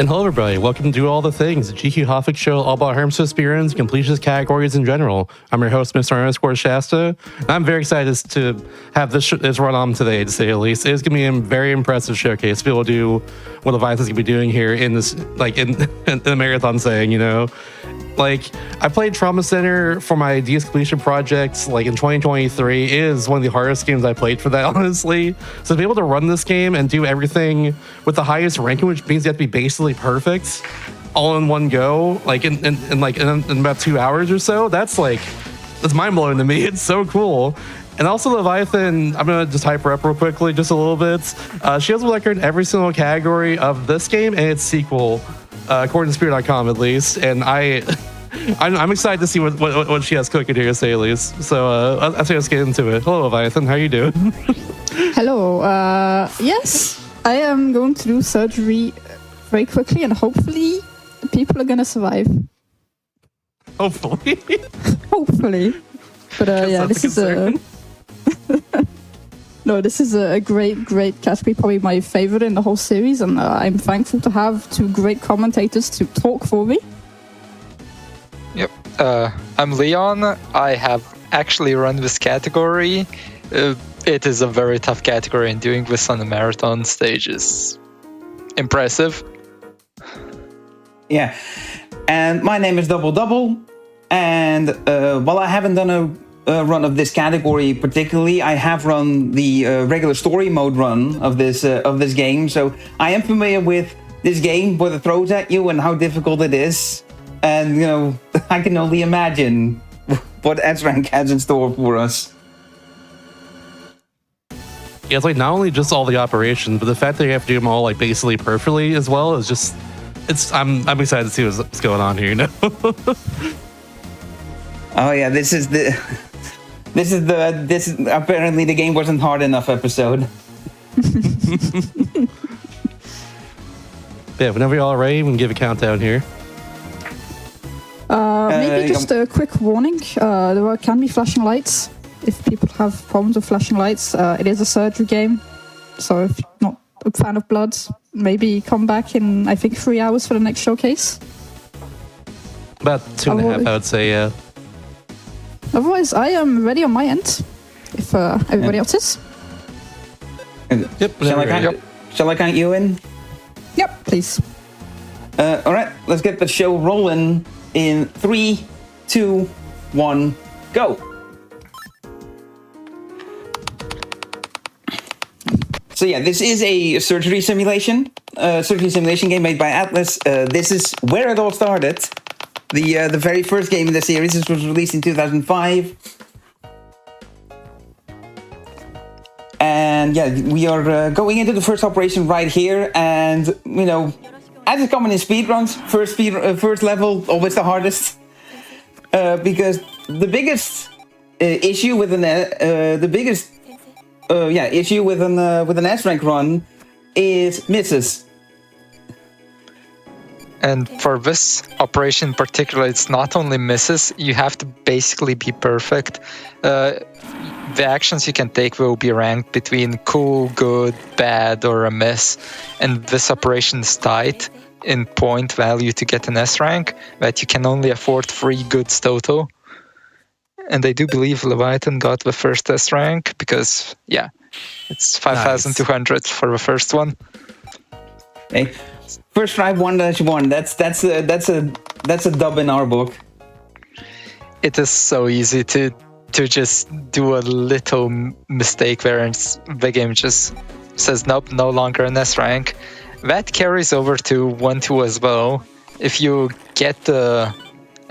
And hello, everybody. Welcome to Do All the Things, the GDQ Hotfix show all about harmless speedruns, completionist categories in general. I'm your host, Mr. Shasta. I'm very excited to have this run on today, to say the least. It's going to be a very impressive showcase to be able to do what Leviathan's going to be doing here in this, like in the marathon saying, you know. Like, I played Trauma Center for my DS completion projects, like in 2023. It is one of the hardest games I played for that, honestly. So to be able to run this game and do everything with the highest ranking, which means you have to be basically perfect, all in one go, like in about 2 hours or so, that's mind blowing to me. It's so cool. And also Leviathan, I'm gonna just hype her up real quickly, just a little bit. She has a record in every single category of this game and its sequel, according to Speedrunning.com at least. And I'm excited to see what she has cooking here, to say the least. So let's get into it. Hello, Leviathan. How are you doing? Hello. Yes, I am going to do surgery very quickly, and hopefully people are gonna survive. Hopefully. Hopefully. But yeah, this is a no. This is a great category, probably my favorite in the whole series, and I'm thankful to have two great commentators to talk for me. Yep. I'm Leon. I have actually run this category. It is a very tough category, and doing this on the marathon stage is impressive. Yeah. And my name is Double, and while I haven't done a run of this category particularly, I have run the regular story mode run of this game, so I am familiar with this game, what it throws at you and how difficult it is. And, you know, I can only imagine what S-Rank has in store for us. Yeah, it's like not only just all the operations, but the fact that you have to do them all like basically perfectly as well is just, I'm excited to see what's going on here, you know? Oh yeah, this is apparently the game wasn't hard enough episode. Yeah, whenever you're all ready, we can give a countdown here. Maybe just a quick warning. There can be flashing lights. If people have problems with flashing lights, it is a surgery game. So if you're not a fan of blood, maybe come back in, I think, 3 hours for the next showcase. About 2.5, I would say, yeah. Otherwise, I am ready on my end, if everybody else is. Yep. Shall I count you in? Yep, please. All right, let's get the show rolling in 3, 2, 1, go. So yeah, this is a surgery simulation game made by Atlas. This is where it all started. The very first game in the series. This was released in 2005. And yeah, we are going into the first operation right here. And, you know, as is common in speedruns, first level, always the hardest. Because the biggest issue with an S-rank run is misses. And for this operation in particular, it's not only misses, you have to basically be perfect. The actions you can take will be ranked between cool, good, bad, or a miss. And this operation is tight in point value to get an S rank, but you can only afford 3 goods total. And I do believe Leviathan got the first S rank because, yeah, it's 5,200 for the first one. Hey. First try 1-1. That's a dub in our book. It is so easy to just do a little mistake where the game just says nope, no longer an S rank. That carries over to 1-2 as well. If you get I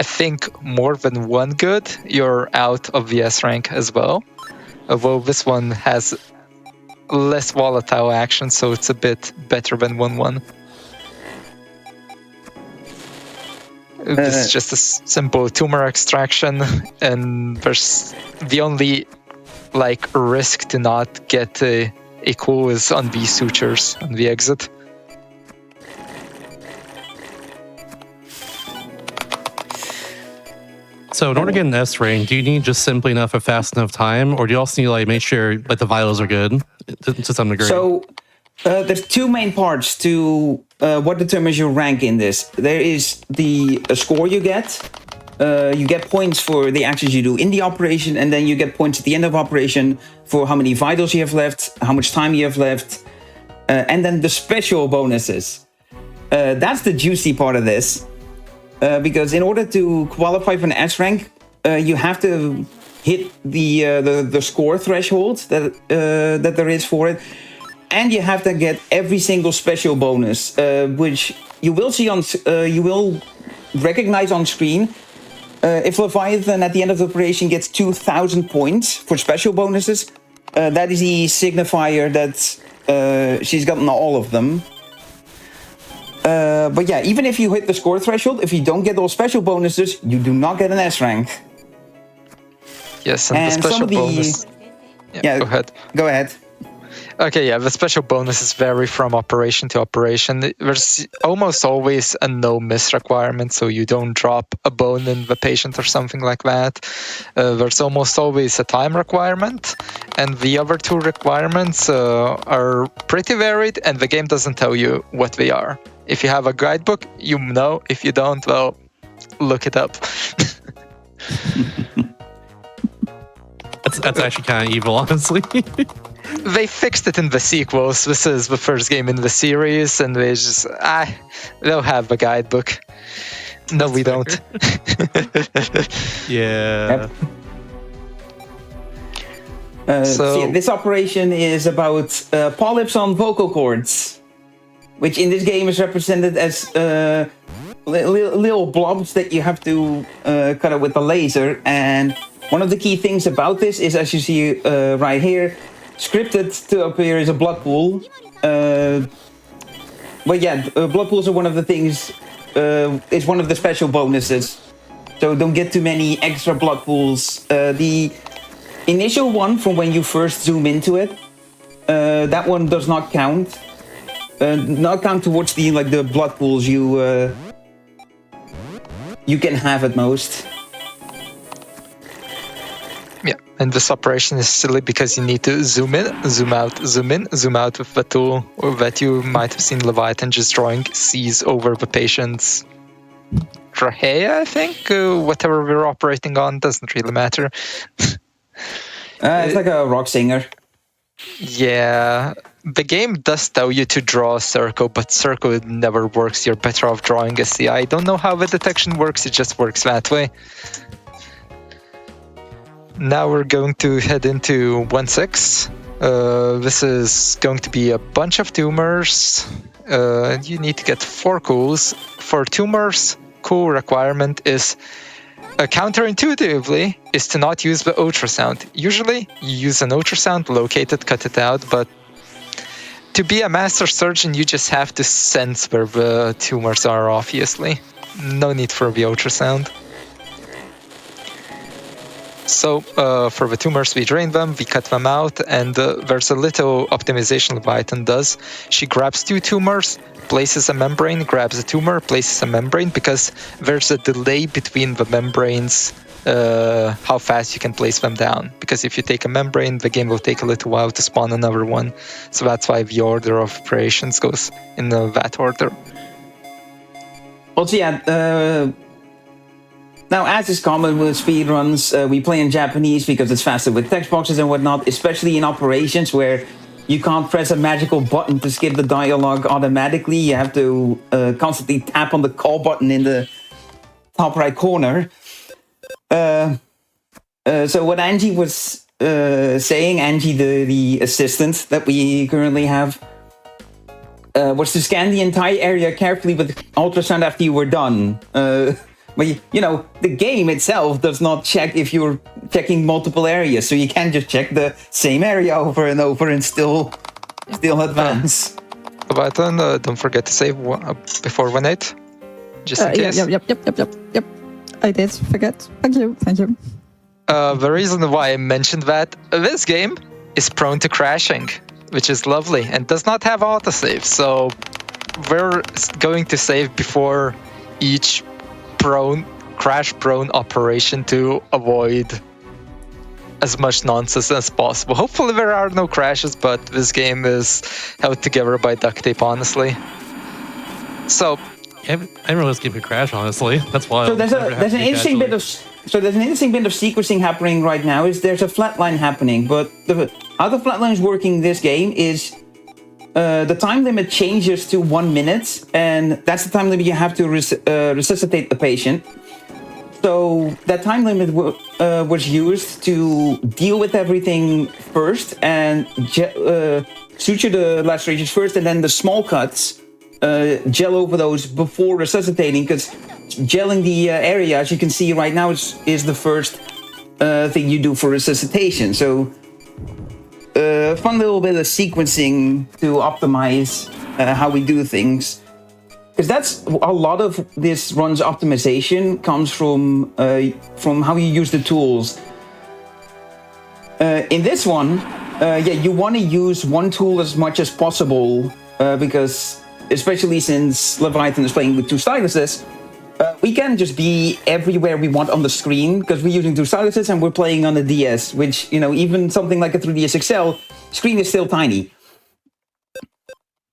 think more than 1 good, you're out of the S rank as well. Although this one has less volatile action, so it's a bit better than 1-1. This is just a simple tumor extraction, and there's the only risk to not get a cool is on these sutures on the exit. So in order to get an S rank, do you need just simply enough of fast enough time, or do you also need to make sure the vitals are good to some degree? So there's 2 main parts to what determines your rank in this. There is the score you get. You get points for the actions you do in the operation, and then you get points at the end of operation for how many vitals you have left, how much time you have left, and then the special bonuses. That's the juicy part of this, because in order to qualify for an S rank, you have to hit the score threshold that there is for it, and you have to get every single special bonus, which you will see on you will recognize on screen. If Leviathan at the end of the operation gets 2,000 points for special bonuses, that is the signifier that she's gotten all of them. But yeah, even if you hit the score threshold, if you don't get all special bonuses, you do not get an S rank. Yes, and the special bonus... Yeah, go ahead. Go ahead. Okay, yeah, the special bonuses vary from operation to operation. There's almost always a no-miss requirement, so you don't drop a bone in the patient or something like that. There's almost always a time requirement, and the other two requirements are pretty varied, and the game doesn't tell you what they are. If you have a guidebook, you know. If you don't, well, look it up. That's actually kind of evil, honestly. They fixed it in the sequels. This is the first game in the series, and they just they'll have the guidebook. No, we don't. Yeah. Yep. So yeah, this operation is about polyps on vocal cords, which in this game is represented as little blobs that you have to cut out with the laser. And one of the key things about this is, as you see right here, scripted to appear as a blood pool. But yeah, blood pools are one of the things, it's one of the special bonuses. So don't get too many extra blood pools. The initial one from when you first zoom into it, that one does not count. Not count towards the blood pools you can have at most. Yeah, and this operation is silly because you need to zoom in, zoom out, zoom in, zoom out with the tool that you might have seen Leviathan just drawing C's over the patient's trachea, I think. Whatever we're operating on doesn't really matter. It's like a rock singer. Yeah, the game does tell you to draw a circle, but circle never works. You're better off drawing a C. I don't know how the detection works, it just works that way. Now we're going to head into 1-6. This is going to be a bunch of tumors. You need to get 4 cools. For tumors, cool requirement is counterintuitively is to not use the ultrasound. Usually you use an ultrasound, locate it, cut it out, but to be a master surgeon you just have to sense where the tumors are, obviously. No need for the ultrasound. So for the tumors, we drain them, we cut them out, and there's a little optimization Leviathan does. She grabs 2 tumors, places a membrane, grabs a tumor, places a membrane, because there's a delay between the membranes, how fast you can place them down. Because if you take a membrane, the game will take a little while to spawn another one. So that's why the order of operations goes in that order. Also, yeah, now, as is common with speedruns, we play in Japanese because it's faster with text boxes and whatnot, especially in operations where you can't press a magical button to skip the dialogue automatically. You have to constantly tap on the call button in the top right corner. So what Angie was saying, Angie, the assistant that we currently have, was to scan the entire area carefully with ultrasound after you were done. But, you know, the game itself does not check if you're checking multiple areas, so you can't just check the same area over and over and still advance. But don't forget to save before 1-8, just in case. Yep. I did forget. Thank you. The reason why I mentioned that, this game is prone to crashing, which is lovely, and does not have autosave, so we're going to save before each crash-prone operation to avoid as much nonsense as possible. Hopefully there are no crashes, but this game is held together by duct tape, honestly. So I didn't realize it could crash, honestly. That's wild. So there's an interesting bit of sequencing happening right now. There's a flatline happening, but how the flatline is working in this game is the time limit changes to 1 minute, and that's the time limit you have to resuscitate the patient. So that time limit was used to deal with everything first and suture the lacerations first, and then the small cuts gel over those before resuscitating, because gelling the area, as you can see right now, is the first thing you do for resuscitation. So fun little bit of sequencing to optimize how we do things. Because that's a lot of this run's optimization comes from how you use the tools. In this one, you want to use one tool as much as possible because, especially since Leviathan is playing with two styluses, we can just be everywhere we want on the screen because we're using two styluses and we're playing on the DS, which, even something like a 3DS XL screen is still tiny.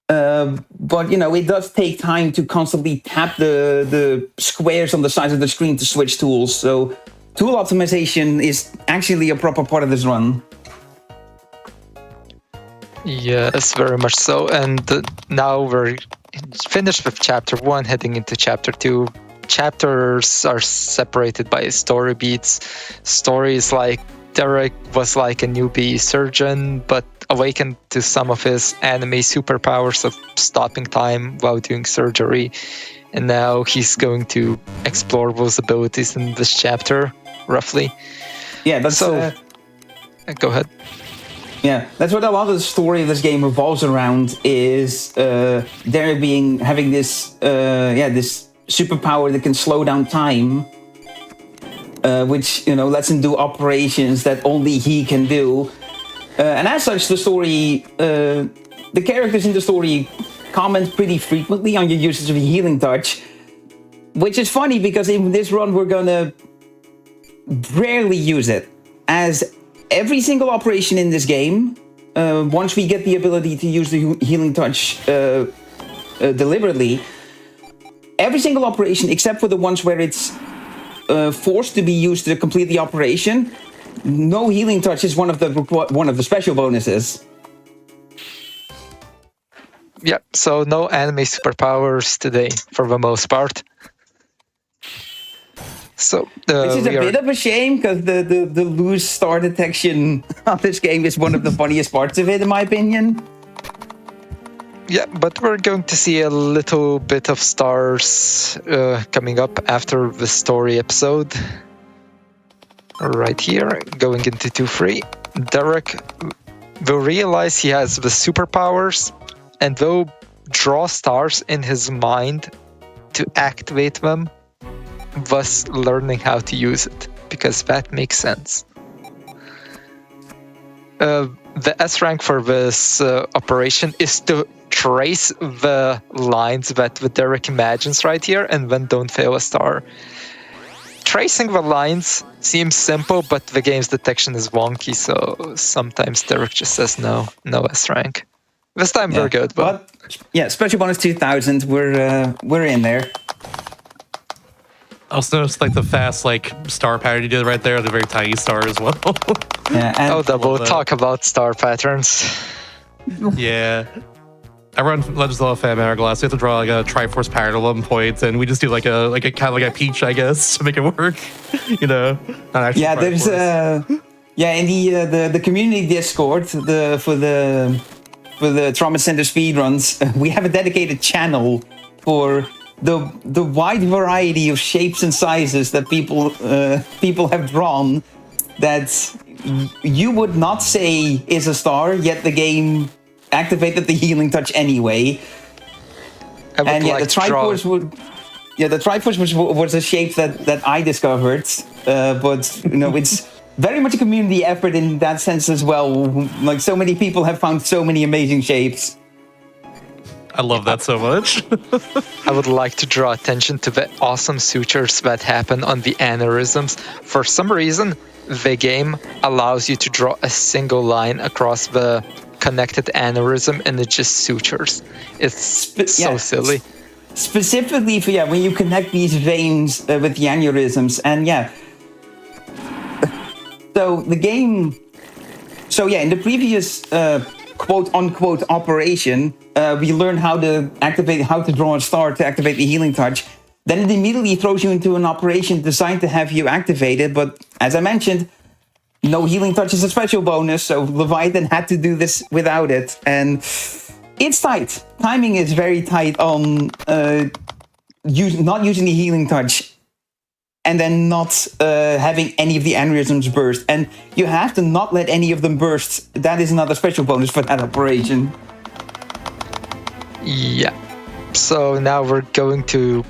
But it does take time to constantly tap the squares on the sides of the screen to switch tools. So tool optimization is actually a proper part of this run. yes, very much so. And now we're finished with chapter 1, heading into chapter 2. Chapters are separated by story beats. Stories like Derek was like a newbie surgeon, but awakened to some of his anime superpowers of stopping time while doing surgery. And now he's going to explore those abilities in this chapter, roughly. Yeah, that's... So, go ahead. Yeah, that's what a lot of the story of this game revolves around, is Derek having this this superpower that can slow down time, which lets him do operations that only he can do. And as such, the story, the characters in the story comment pretty frequently on your usage of healing touch, which is funny because in this run we're gonna rarely use it, as every single operation in this game, once we get the ability to use the healing touch deliberately, every single operation except for the ones where it's forced to be used to complete the operation, no healing touch is one of the special bonuses. Yeah, so no anime superpowers today for the most part. So which is a bit of a shame, because the loose star detection of this game is one of the funniest parts of it, in my opinion. Yeah, but we're going to see a little bit of stars coming up after the story episode. Right here, going into 2-3. Derek will realize he has the superpowers and will draw stars in his mind to activate them, thus learning how to use it, because that makes sense. The S rank for this operation is to trace the lines that the Derek imagines right here and then don't fail a star. Tracing the lines seems simple, but the game's detection is wonky, so sometimes Derek just says no S rank. This time we're good, but yeah, special bonus 2000, we're in there. I also noticed the fast star pattern you did right there, the very tiny star as well. Yeah, and Double talk about star patterns. Yeah. I run Legends of Fan Hourglass. We have to draw a Triforce pattern at 1 point, and we just do a kind of a peach, I guess, to make it work. Not actually. Yeah, there's in the community Discord for the Trauma Center Speedruns, we have a dedicated channel for the wide variety of shapes and sizes that people have drawn that you would not say is a star, yet the game activated the healing touch anyway. The Triforce was a shape that I discovered, but it's very much a community effort in that sense as well. So many people have found so many amazing shapes. I love that so much. I would like to draw attention to the awesome sutures that happen on the aneurysms. For some reason, the game allows you to draw a single line across the connected aneurysm, and it just sutures. It's so silly. specifically for when you connect these veins with the aneurysms, and so the game. So in the previous quote unquote operation, we learned how to draw a star to activate the healing touch. Then it immediately throws you into an operation designed to have you activate it. But as I mentioned, no healing touch is a special bonus, so Leviathan had to do this without it, and it's tight. Timing is very tight on not using the healing touch, and then not having any of the aneurysms burst. And you have to not let any of them burst. That is another special bonus for that operation. Yeah. So now we're going to,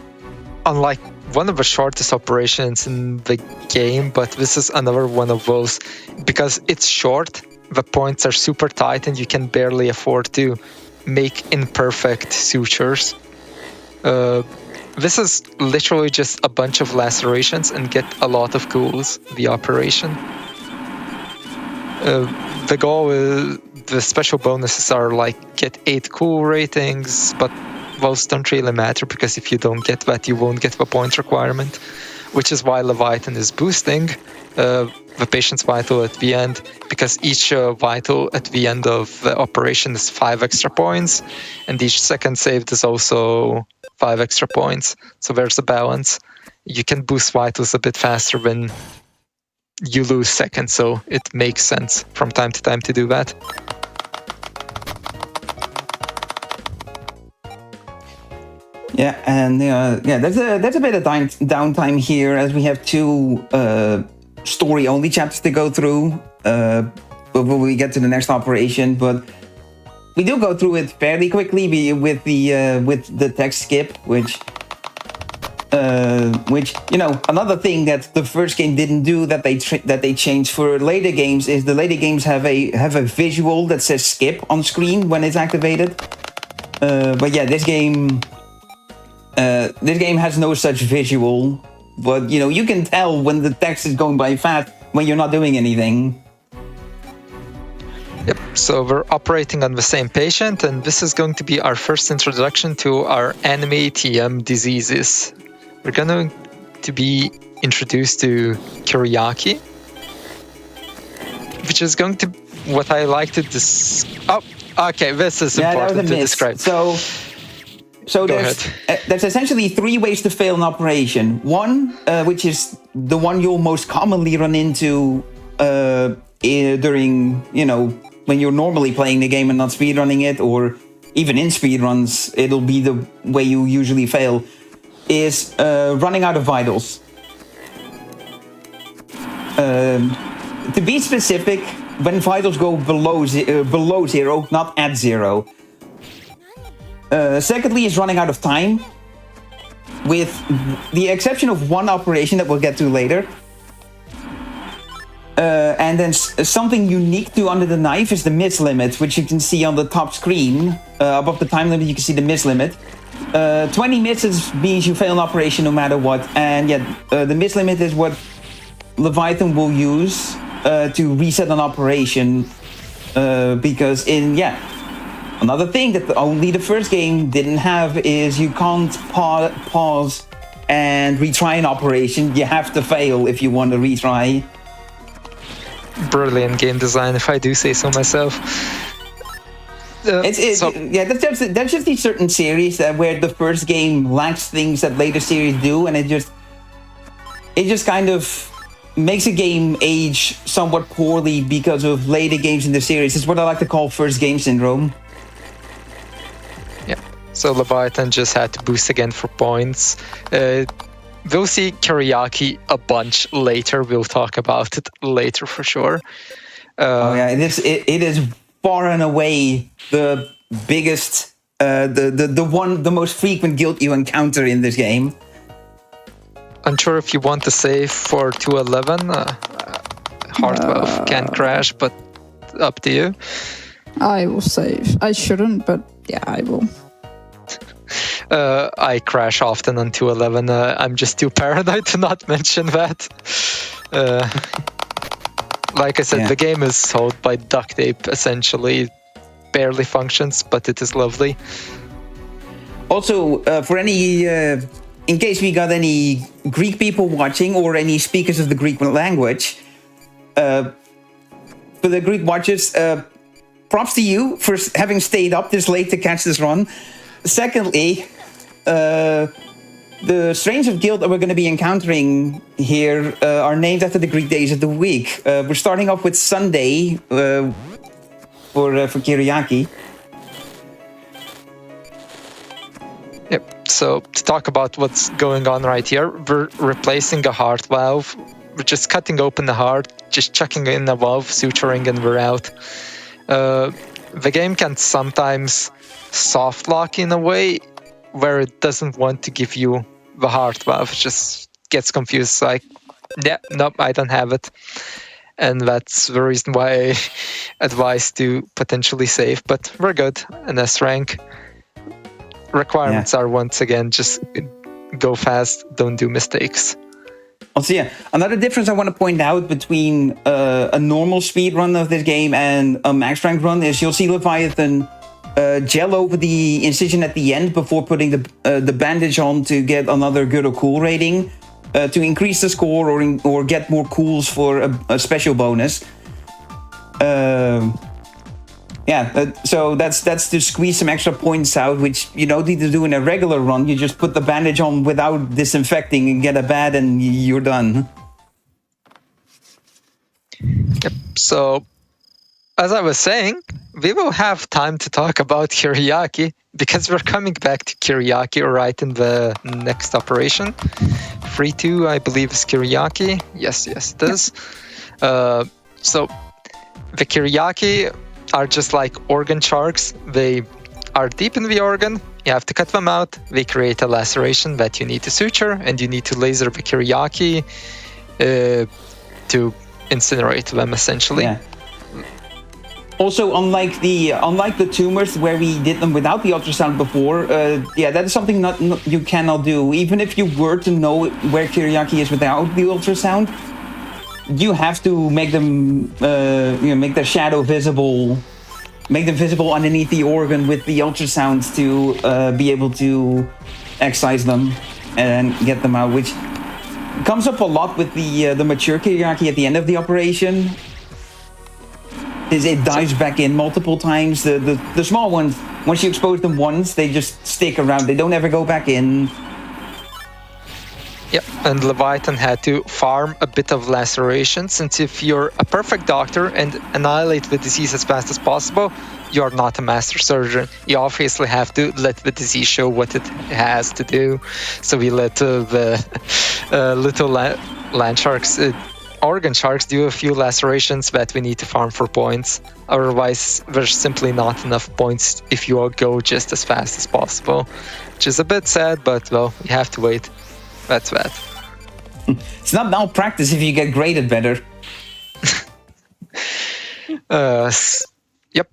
unlike one of the shortest operations in the game, but this is another one of those. Because it's short, the points are super tight, and you can barely afford to make imperfect sutures. This is literally just a bunch of lacerations and get a lot of ghouls, the operation. The goal is, the special bonuses are like get 8 cool ratings, but those don't really matter, because if you don't get that, you won't get the point requirement, which is why Leviathan is boosting the patient's vital at the end, because each vital at the end of the operation is 5 extra points, and each second saved is also 5 extra points. So there's a balance. You can boost vitals a bit faster when you lose seconds, so it makes sense from time to time to do that. Yeah, and there's a bit of downtime here, as we have 2 story-only chapters to go through before we get to the next operation. But we do go through it fairly quickly with the text skip, which another thing that the first game didn't do that they changed for later games is the later games have a visual that says skip on screen when it's activated. But this game has no such visual. But you can tell when the text is going by fast when you're not doing anything. Yep, so we're operating on the same patient, and this is going to be our first introduction to our anime TM diseases. We're going to be introduced to Kiriaki, which is going to, what I like to this is important to describe. So there's essentially 3 ways to fail an operation. One, which is the one you'll most commonly run into during, when you're normally playing the game and not speedrunning it, or even in speedruns, it'll be the way you usually fail, is running out of vitals. To be specific, when vitals go below 0, not at 0. Secondly is running out of time, with the exception of one operation that we'll get to later. And then something unique to Under the Knife is the miss limit, which you can see on the top screen. Above the time limit, you can see the miss limit. 20 misses means you fail an operation no matter what. And the miss limit is what Leviathan will use to reset an operation. Because another thing that only the first game didn't have is you can't pause and retry an operation. You have to fail if you want to retry. Brilliant game design, if I do say so myself. That's just these certain series where the first game lacks things that later series do, and it just kind of makes a game age somewhat poorly because of later games in the series. It's what I like to call first game syndrome. Yeah, so Leviathan just had to boost again for points. We'll see Kiriaki a bunch later. We'll talk about it later for sure. It is far and away the biggest, the most frequent guild you encounter in this game. Unsure if you want to save for 211. Heartwell can crash, but up to you. I will save. I shouldn't, but yeah, I will. I crash often on 211. I'm just too paranoid to not mention that. Like I said, the game is sold by duct tape, essentially. Barely functions, but it is lovely. Also, for any, in case we got any Greek people watching or any speakers of the Greek language, for the Greek watchers, props to you for having stayed up this late to catch this run. Secondly, the strains of guild that we're going to be encountering here are named after the Greek days of the week. We're starting off with Sunday for Kyriaki. Yep. So to talk about what's going on right here, we're replacing a heart valve. We're just cutting open the heart, just chucking in a valve, suturing, and we're out. The game can sometimes soft lock in a way where it doesn't want to give you the heart valve. It just gets confused, like, yeah, nope, I don't have it. And that's the reason why I advise to potentially save, but we're good in S rank. Requirements are once again just go fast, don't do mistakes. Also, yeah, another difference I want to point out between a normal speed run of this game and a max rank run is you'll see Leviathan gel over the incision at the end before putting the bandage on to get another good or cool rating to increase the score or get more cools for a special bonus. So that's to squeeze some extra points out, which you don't need to do in a regular run. You just put the bandage on without disinfecting and get a bad and you're done. Yep. So, as I was saying, we will have time to talk about Kyriaki because we're coming back to Kyriaki right in the next operation. 3-2, I believe, is Kyriaki. Yes, it is. So, the Kyriaki are just like organ sharks. They are deep in the organ. You have to cut them out. They create a laceration that you need to suture, and you need to laser the Kyriaki to incinerate them, essentially. Yeah. Also, unlike the tumors where we did them without the ultrasound before, that is something you cannot do. Even if you were to know where Kyriaki is without the ultrasound, you have to make them, make their shadow visible, make them visible underneath the organ with the ultrasounds to be able to excise them and get them out, which comes up a lot with the mature Kyriaki at the end of the operation. It dives back in multiple times. The small ones, once you expose them once, they just stick around. They don't ever go back in. Yep, and Leviathan had to farm a bit of laceration, since if you're a perfect doctor and annihilate the disease as fast as possible, you're not a master surgeon. You obviously have to let the disease show what it has to do. So we let the little land sharks, organ sharks, do a few lacerations that we need to farm for points. Otherwise, there's simply not enough points if you go just as fast as possible, which is a bit sad, but well, you have to wait. That's that. It's not malpractice if you get graded better. Yep.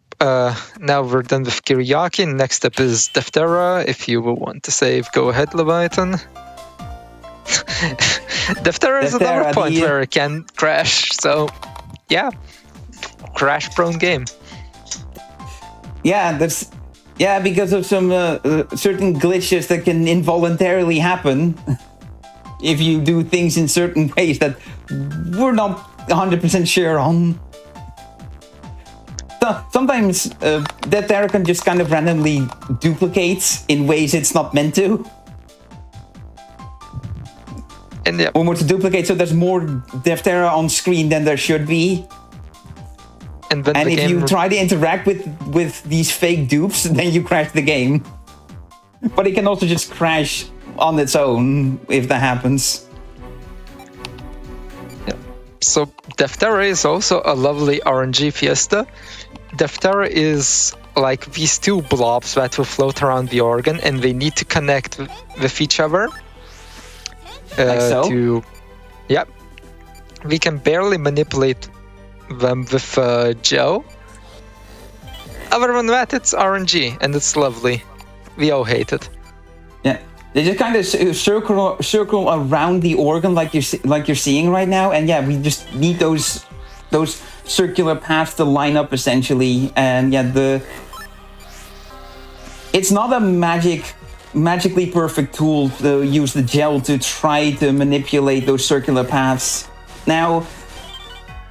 Now we're done with Kyriaki. Next up is Deftera. If you will want to save, go ahead, Leviathan. Deftera is another point where it can crash. So, yeah, crash-prone game. Yeah, because of some certain glitches that can involuntarily happen if you do things in certain ways that we're not 100% sure on. So, sometimes Deftera can just kind of randomly duplicates in ways it's not meant to. And yeah. Or more to duplicate, so there's more Deftera on screen than there should be. And if you try to interact with these fake dupes, then you crash the game. But it can also just crash on its own if that happens. Yeah. So Deftera is also a lovely RNG fiesta. Deftera is like these two blobs that will float around the organ, and they need to connect with each other. Like so? Yep. We can barely manipulate them with gel. Other than that, it's RNG, and it's lovely. We all hate it. Yeah, they just kind of circle around the organ like you're seeing right now, and yeah, we just need those circular paths to line up essentially, and yeah, it's not a magic magically perfect tool to use the gel to try to manipulate those circular paths. Now,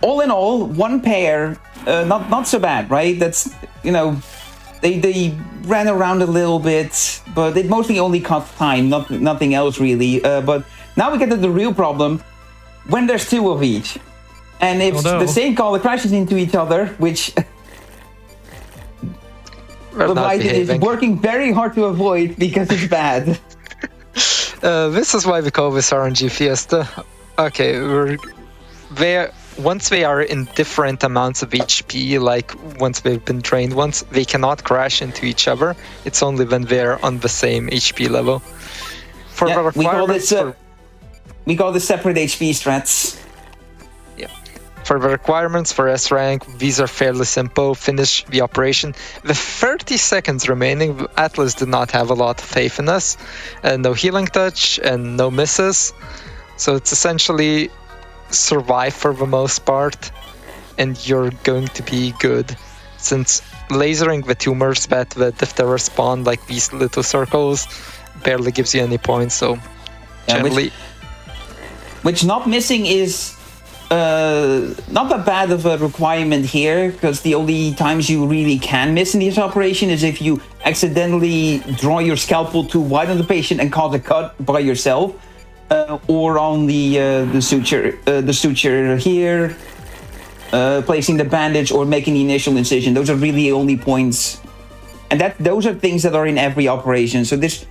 all in all, one pair, not so bad, right? That's, you know, they ran around a little bit, but it mostly only cost time, nothing else really. But now we get to the real problem, when there's two of each. And if the same caller crashes into each other, which Leviathan is working very hard to avoid because it's bad. This is why we call this RNG Fiesta. Okay, once they are in different amounts of HP, like once they've been drained once, they cannot crash into each other. It's only when they're on the same HP level. For the requirements, we call this separate HP strats. Yeah. For the requirements for S rank, these are fairly simple. Finish the operation. The 30 seconds remaining, Atlas did not have a lot of faith in us. No healing touch and no misses. So it's essentially survive for the most part, and you're going to be good. Since lasering the tumors that the Diphthera spawn, like these little circles, barely gives you any points, so generally... Which not missing is not that bad of a requirement here, because the only times you really can miss in this operation is if you accidentally draw your scalpel too wide on the patient and cause a cut by yourself. Or on the suture here, placing the bandage or making the initial incision. Those are really the only points, and those are things that are in every operation. So this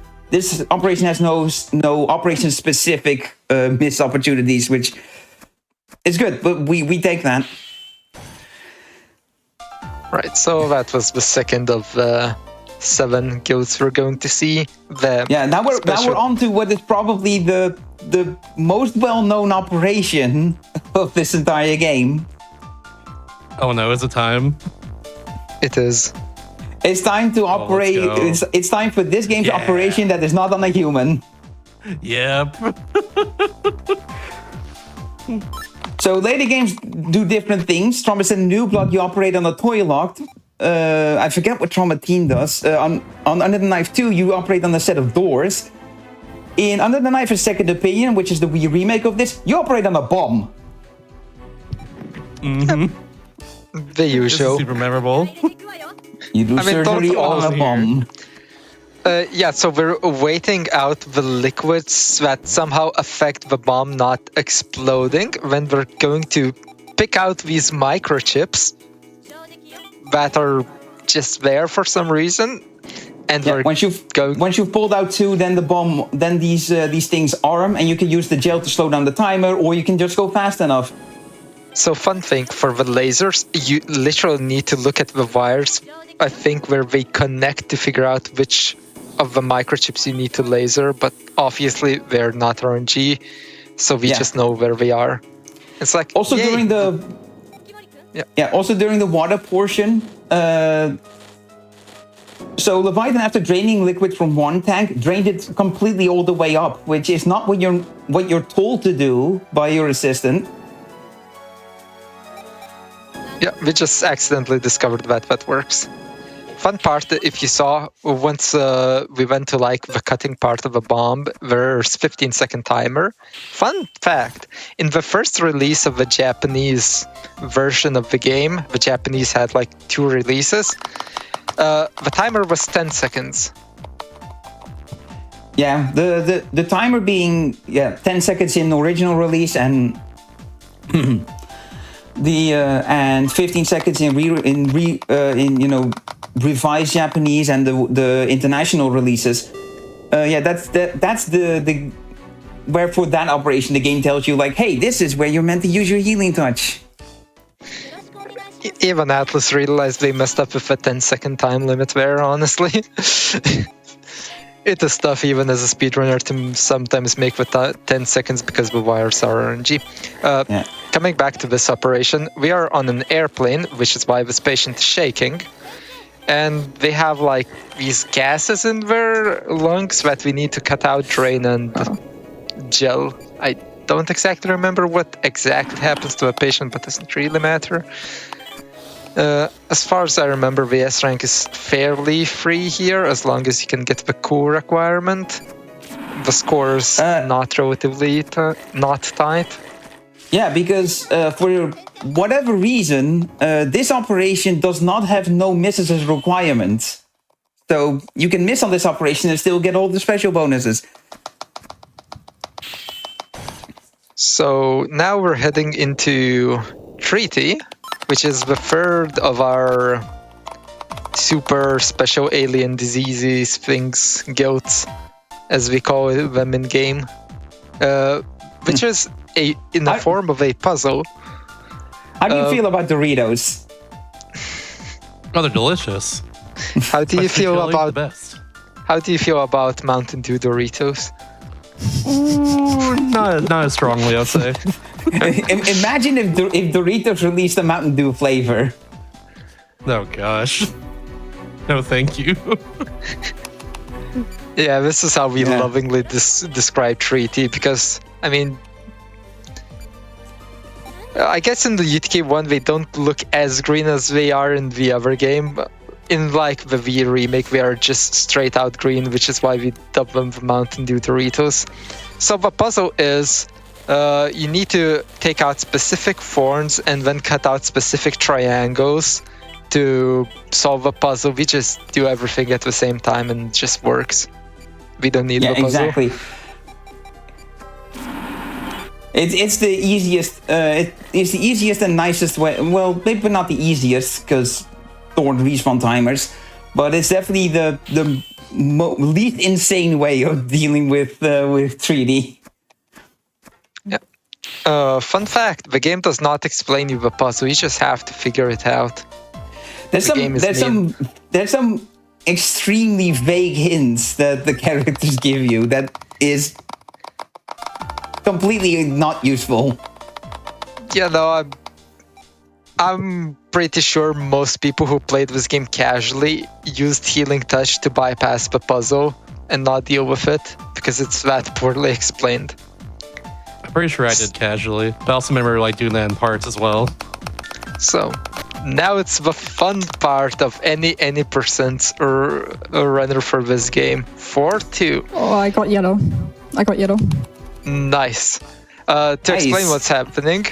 operation has no operation specific miss opportunities, which is good. But we take that. Right. So that was the second of 7 guilds we're going to see. Now we're on to what is probably the most well-known operation of this entire game. Oh no, is it time? It is. It's time to operate. It's time for this game's operation that is not on a human. Yep. So later games do different things. Trauma in New Blood, you operate on a toy locked. I forget what Trauma Teen does. On Under the Knife 2, you operate on a set of doors. In Under the Knife: A Second Opinion, which is the Wii remake of this, you operate on a bomb. Mm-hmm. The usual. Super memorable. You do surgery on a bomb. So we're waiting out the liquids that somehow affect the bomb not exploding, when we're going to pick out these microchips that are just there for some reason. And once you've pulled out 2, then the bomb, then these things arm, and you can use the gel to slow down the timer, or you can just go fast enough. So fun thing, for the lasers, you literally need to look at the wires, I think, where they connect to figure out which of the microchips you need to laser, but obviously they're not RNG, so we just know where they are. It's like also during the also during the water portion. So Leviathan, after draining liquid from one tank, drained it completely all the way up, which is not what you're told to do by your assistant. Yeah, we just accidentally discovered that works. Fun part, if you saw, once we went to like the cutting part of a bomb, there's 15-second timer. Fun fact, in the first release of the Japanese version of the game, the Japanese had like 2 releases, the timer was 10 seconds. Yeah, the timer being 10 seconds in the original release and and 15 seconds in revised Japanese and the international releases. That's the where for that operation the game tells you like, hey, this is where you're meant to use your healing touch. Even Atlas realized they messed up with a 10-second time limit there, honestly. It is tough even as a speedrunner to sometimes make the 10 seconds because the wires are RNG. Coming back to this operation, we are on an airplane, which is why this patient is shaking. And they have like these gases in their lungs that we need to cut out, drain, and gel. I don't exactly remember what exactly happens to a patient, but it doesn't really matter. As far as I remember, the S rank is fairly free here, as long as you can get the cool requirement. The score is not relatively not tight. Yeah, because for whatever reason, this operation does not have no misses as requirement. So you can miss on this operation and still get all the special bonuses. So now we're heading into Treaty, which is the third of our super special alien diseases, things, guilds, as we call them in game, which is in the form of a puzzle. How do you feel about Doritos? Oh, they're delicious. How do you feel Particularly about the best? How do you feel about Mountain Dew Doritos? Ooh, not as strongly, I'd say. Imagine if Doritos released a Mountain Dew flavor. Oh gosh. No, thank you. Yeah, this is how we lovingly describe Treaty, because, I mean, I guess in the GDQ one they don't look as green as they are in the other game. In like the V remake, they are just straight out green, which is why we dub them the Mountain Dew Doritos. So the puzzle is you need to take out specific thorns and then cut out specific triangles to solve the puzzle. We just do everything at the same time and it just works. We don't need the puzzle. Exactly. It's the easiest. It's the easiest and nicest way. Well, maybe not the easiest because thorn respawn timers, but it's definitely the least insane way of dealing with 3D. Yeah. Fun fact: the game does not explain you the puzzle. You just have to figure it out. There's some extremely vague hints that the characters give you that is completely not useful. Yeah, no, I'm pretty sure most people who played this game casually used Healing Touch to bypass the puzzle and not deal with it because it's that poorly explained. I'm pretty sure I did casually, but I also remember like doing that in parts as well. So now it's the fun part of any percent or runner for this game. 4-2. Oh, I got yellow. Nice. To explain what's happening,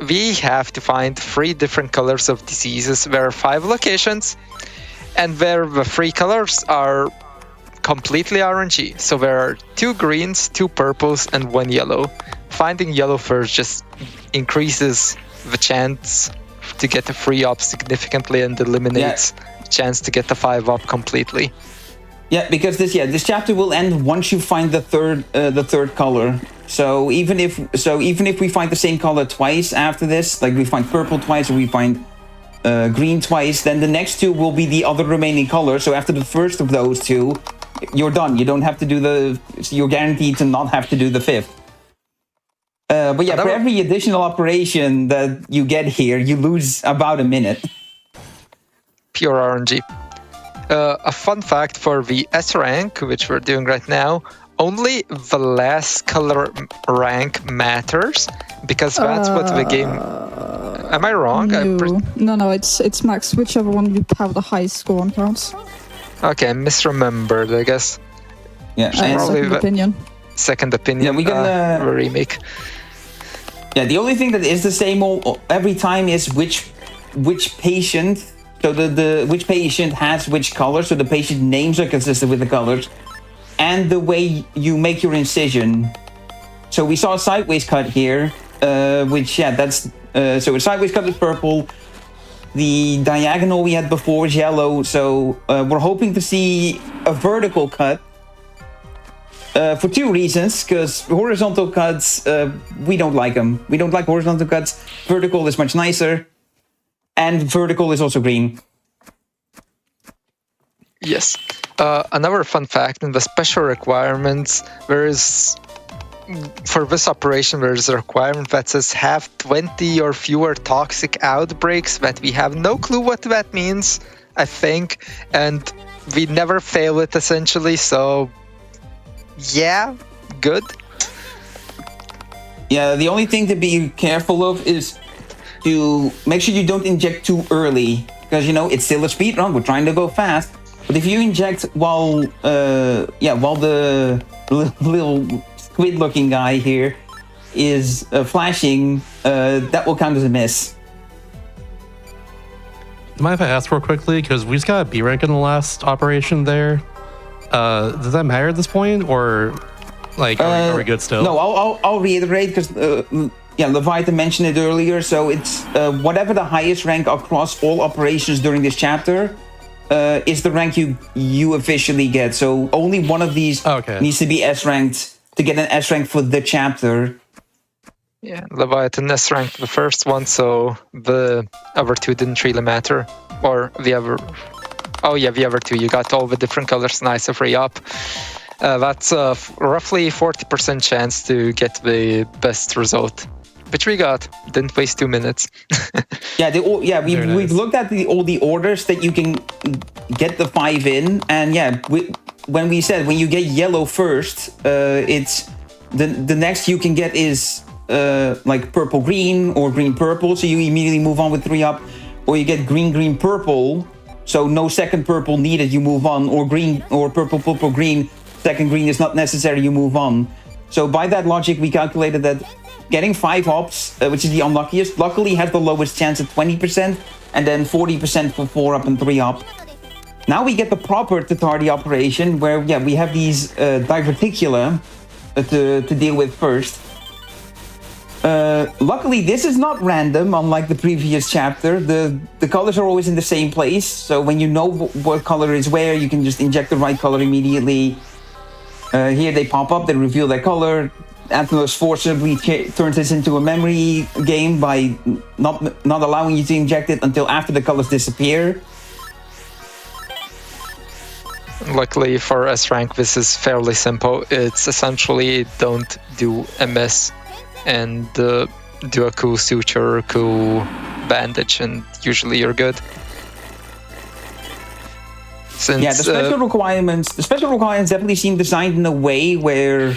we have to find 3 different colors of diseases. There are 5 locations, and where the 3 colors are completely RNG. So there are 2 greens, 2 purples, and 1 yellow. Finding yellow first just increases the chance to get the 3 up significantly and eliminates the chance to get the 5 up completely. Yeah, because this chapter will end once you find the third color. So even if we find the same color twice after this, like we find purple twice or we find green twice, then the next 2 will be the other remaining colors. So after the first of those 2, you're done. You don't have to do you're guaranteed to not have to do the 5th. But yeah, for every additional operation that you get here, you lose about a minute. Pure RNG. A fun fact for the S rank, which we're doing right now, only the last color rank matters, because that's what the game... Am I wrong? No, it's max. Whichever one you have the highest score on counts. Okay, I misremembered, I guess. Yeah, second opinion. Second opinion. Yeah, we can remake. Yeah, the only thing that is the same every time is which patient. So which patient has which color. So the patient names are consistent with the colors, and the way you make your incision. So we saw a sideways cut here, which that's so a sideways cut is purple. The diagonal we had before is yellow. So we're hoping to see a vertical cut. For 2 reasons, because horizontal cuts, we don't like them. We don't like horizontal cuts. Vertical is much nicer. And vertical is also green. Yes. Another fun fact, in the special requirements, for this operation, there is a requirement that says have 20 or fewer toxic outbreaks, that we have no clue what that means, I think. And we never fail it, essentially, so... yeah, good. Yeah, the only thing to be careful of is to make sure you don't inject too early, because you know it's still a speed run. We're trying to go fast, but if you inject while the little squid-looking guy here is flashing, that will count as a miss. Mind if I ask real quickly? Because we just got a B rank in the last operation there. Does that matter at this point, or like are we good still? No, I'll reiterate because Leviathan mentioned it earlier. So it's whatever the highest rank across all operations during this chapter is the rank you officially get. So only one of these needs to be S ranked to get an S rank for the chapter. Yeah, Leviathan S ranked the first one, so the other two didn't really matter. Or the other... Oh yeah, the other two, you got all the different colors, nice of re-up. That's roughly 40% chance to get the best result. Which we got. Didn't waste 2 minutes. We've looked at all the orders that you can get the 5 in, and when we said when you get yellow first, it's the next you can get is like purple green or green purple, so you immediately move on with 3 up, or you get green green purple, so no second purple needed, you move on, or green or purple purple green, second green is not necessary, you move on. So by that logic, we calculated that getting 5 hops, which is the unluckiest, luckily has the lowest chance at 20%, and then 40% for 4 up and 3 up. Now we get the proper Tatardi operation, where we have these diverticula to deal with first. Luckily, this is not random, unlike the previous chapter. The colors are always in the same place, so when you know what color is where, you can just inject the right color immediately. Here they pop up, they reveal their color. Athenos forcibly turns this into a memory game by not allowing you to inject it until after the colors disappear. Luckily for S rank, this is fairly simple. It's essentially don't do a miss and do a cool suture, cool bandage, and usually you're good. The special requirements definitely seem designed in a way where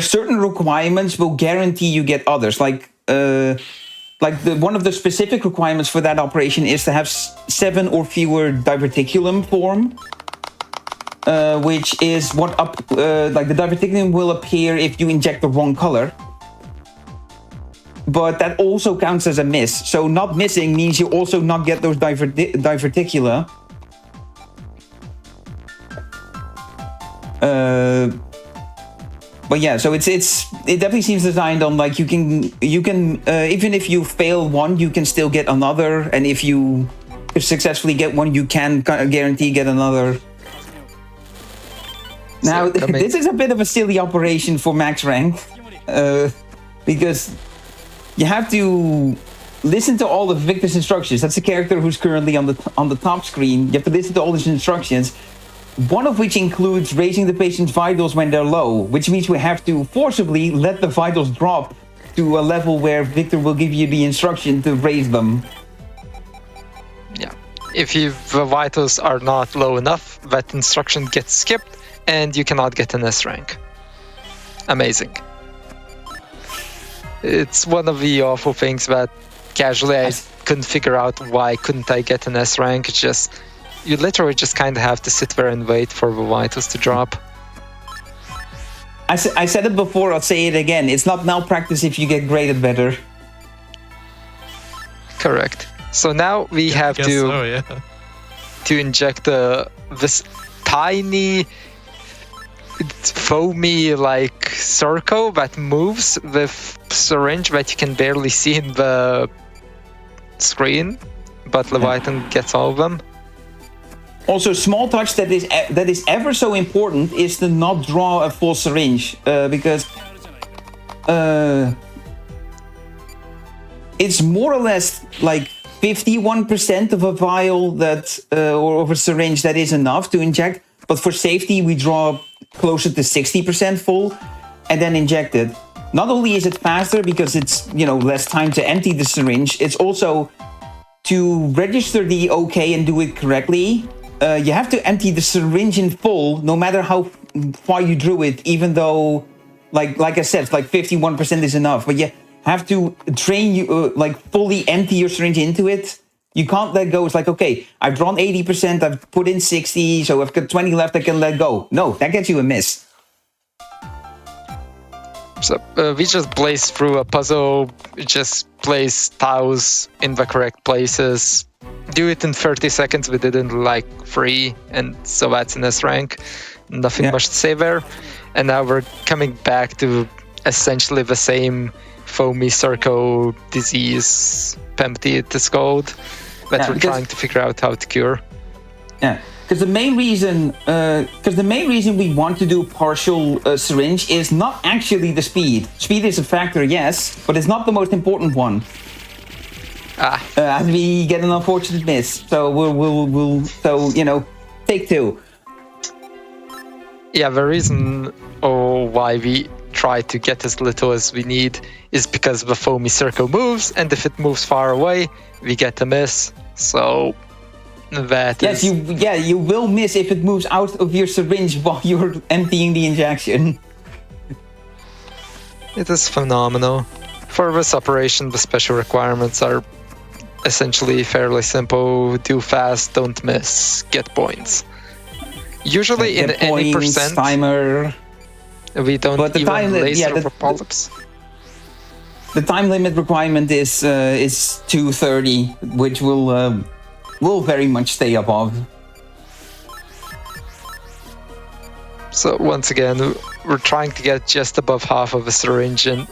certain requirements will guarantee you get others. Like one of the specific requirements for that operation is to have 7 or fewer diverticulum form, which is what the diverticulum will appear if you inject the wrong color. But that also counts as a miss. So not missing means you also not get those diverticula. But yeah, so it definitely seems designed on like you can even if you fail one, you can still get another, and if you successfully get one, you can guarantee get another. Now, this is a bit of a silly operation for max rank, because you have to listen to all of Victor's instructions. That's a character who's currently on the top screen. You have to listen to all his instructions, one of which includes raising the patient's vitals when they're low, which means we have to forcibly let the vitals drop to a level where Victor will give you the instruction to raise them. Yeah, if the vitals are not low enough, that instruction gets skipped and you cannot get an S rank. Amazing. It's one of the awful things that casually I couldn't figure out why couldn't I get an S rank. It's just, you literally just kind of have to sit there and wait for the vitals to drop. I said it before, I'll say it again. It's not malpractice if you get graded better. Correct. So now we have to inject this tiny foamy like circle that moves with syringe that you can barely see in the screen, but Leviathan gets all of them. Also, small touch that is ever so important is to not draw a full syringe, because it's more or less like 51% of a vial that or of a syringe that is enough to inject, but for safety we draw closer to 60% full and then inject it. Not only is it faster because it's less time to empty the syringe, it's also to register the OK and do it correctly. You have to empty the syringe in full, no matter how far you drew it, even though, like I said, like 51% is enough. But have to train you, like fully empty your syringe into it. You can't let go. It's like, okay, I've drawn 80%, I've put in 60, so I've got 20 left, I can let go. No, that gets you a miss. So we just blaze through a puzzle, just place tiles in the correct places, do it in 30 seconds. We did it in like 3, and so that's an S rank. Nothing much to say there. And now we're coming back to essentially the same foamy circle disease, Pempty it is called, that we're trying to figure out how to cure. Yeah. Because the main reason we want to do partial syringe is not actually the speed. Speed is a factor, yes, but it's not the most important one. As we get an unfortunate miss, so we'll take 2. Yeah, the reason why we try to get as little as we need is because the foamy circle moves, and if it moves far away, we get a miss. So. You will miss if it moves out of your syringe while you're emptying the injection. It is phenomenal. For this operation, the special requirements are essentially fairly simple. Do fast, don't miss, get points. Usually in any percent, timer. We don't even laser for polyps. The time limit requirement is 230, which will very much stay above. So once again, we're trying to get just above half of a syringe and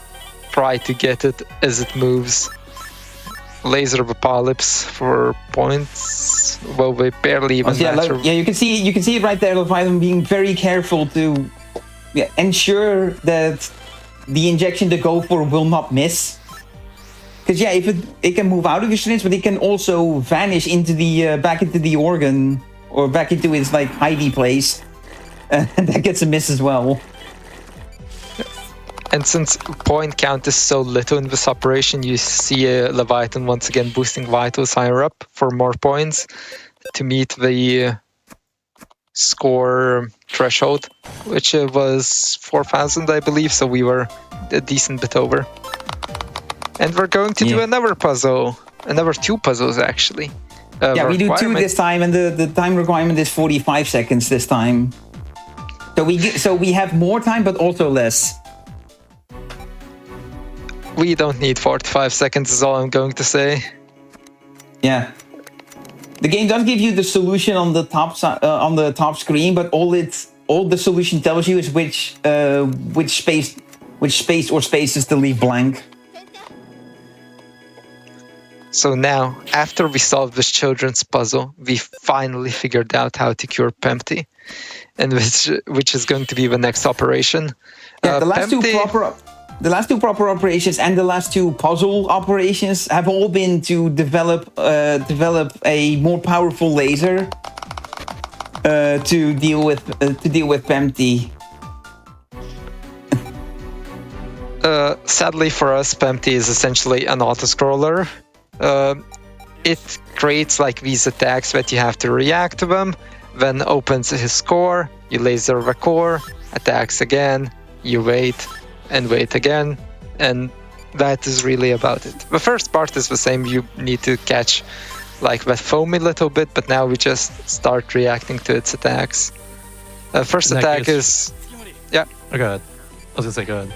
try to get it as it moves. Laser the polyps for points. Well, we barely even matter. You can see it right there. I'm being very careful to ensure that the injection to go for will not miss. Because if it can move out of your syringe, but it can also vanish into the back into the organ or back into its like hidey place, and that gets a miss as well. And since point count is so little in this operation, you see a Leviathan once again boosting vitals higher up for more points to meet the score threshold, which was 4,000, I believe. So we were a decent bit over. And we're going to do another puzzle, another 2 puzzles actually. We do 2 this time, and the time requirement is 45 seconds this time. So we have more time, but also less. We don't need 45 seconds is all I'm going to say. Yeah. The game does give you the solution on the top screen, but all the solution tells you is which space or spaces to leave blank. So now, after we solved this children's puzzle, we finally figured out how to cure Pempty, and which is going to be the next operation. Yeah, the last two proper operations and the last 2 puzzle operations have all been to develop a more powerful laser to deal with Pempty. Sadly for us, Pempty is essentially an autoscroller. It creates like these attacks that you have to react to them, then opens his core, you laser the core, attacks again, you wait and wait again, and that is really about it. The first part is the same, you need to catch like that foam a little bit, but now we just start reacting to its attacks. First attack is... Yeah. Oh, go ahead. I was gonna say go ahead.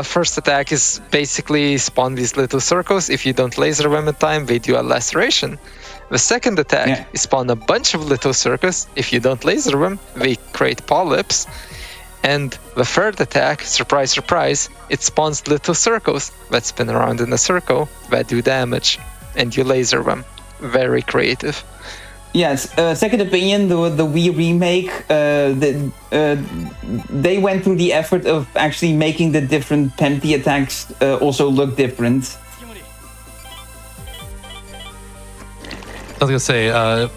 First attack is basically spawn these little circles. If you don't laser them in time, they do a laceration. The second attack is spawn a bunch of little circles. If you don't laser them, they create polyps. And the third attack, surprise, surprise, it spawns little circles that spin around in a circle that do damage. And you laser them. Very creative. Yes, second opinion, the Wii remake, they went through the effort of actually making the different Pempty attacks also look different. I was gonna say,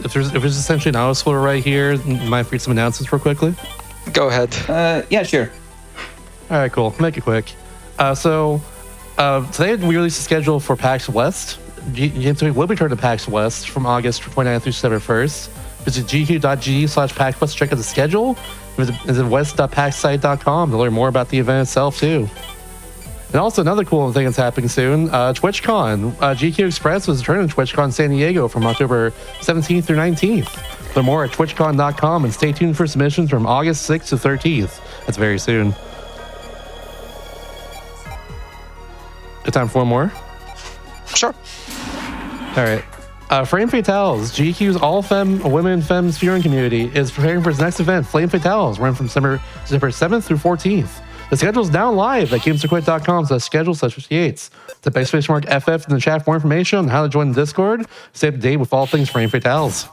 if there's essentially an auto scroller right here, might read some announcements real quickly. Go ahead. Yeah, sure. All right, cool. Make it quick. Today we released a schedule for PAX West. GameStop will return to PAX West from August 29th through September 1st. Visit gq.gg/PAX West to check out the schedule. Visit west.paxsite.com to learn more about the event itself, too. And also another cool thing that's happening soon, TwitchCon. GQ Express was returning to TwitchCon San Diego from October 17th through 19th. Learn more at twitchcon.com and stay tuned for submissions from August 6th to 13th. That's very soon. Time for one more? Sure. All right. Flame Fatales, GQ's all-femme, women femme speedrun community, is preparing for its next event, Flame Fatales, run from December 7th through 14th. The schedule is now live at gamesrequit.com/schedule/58. Type exclamation mark FF in the chat for more information on how to join the Discord. Stay up to date with all things Flame Fatales.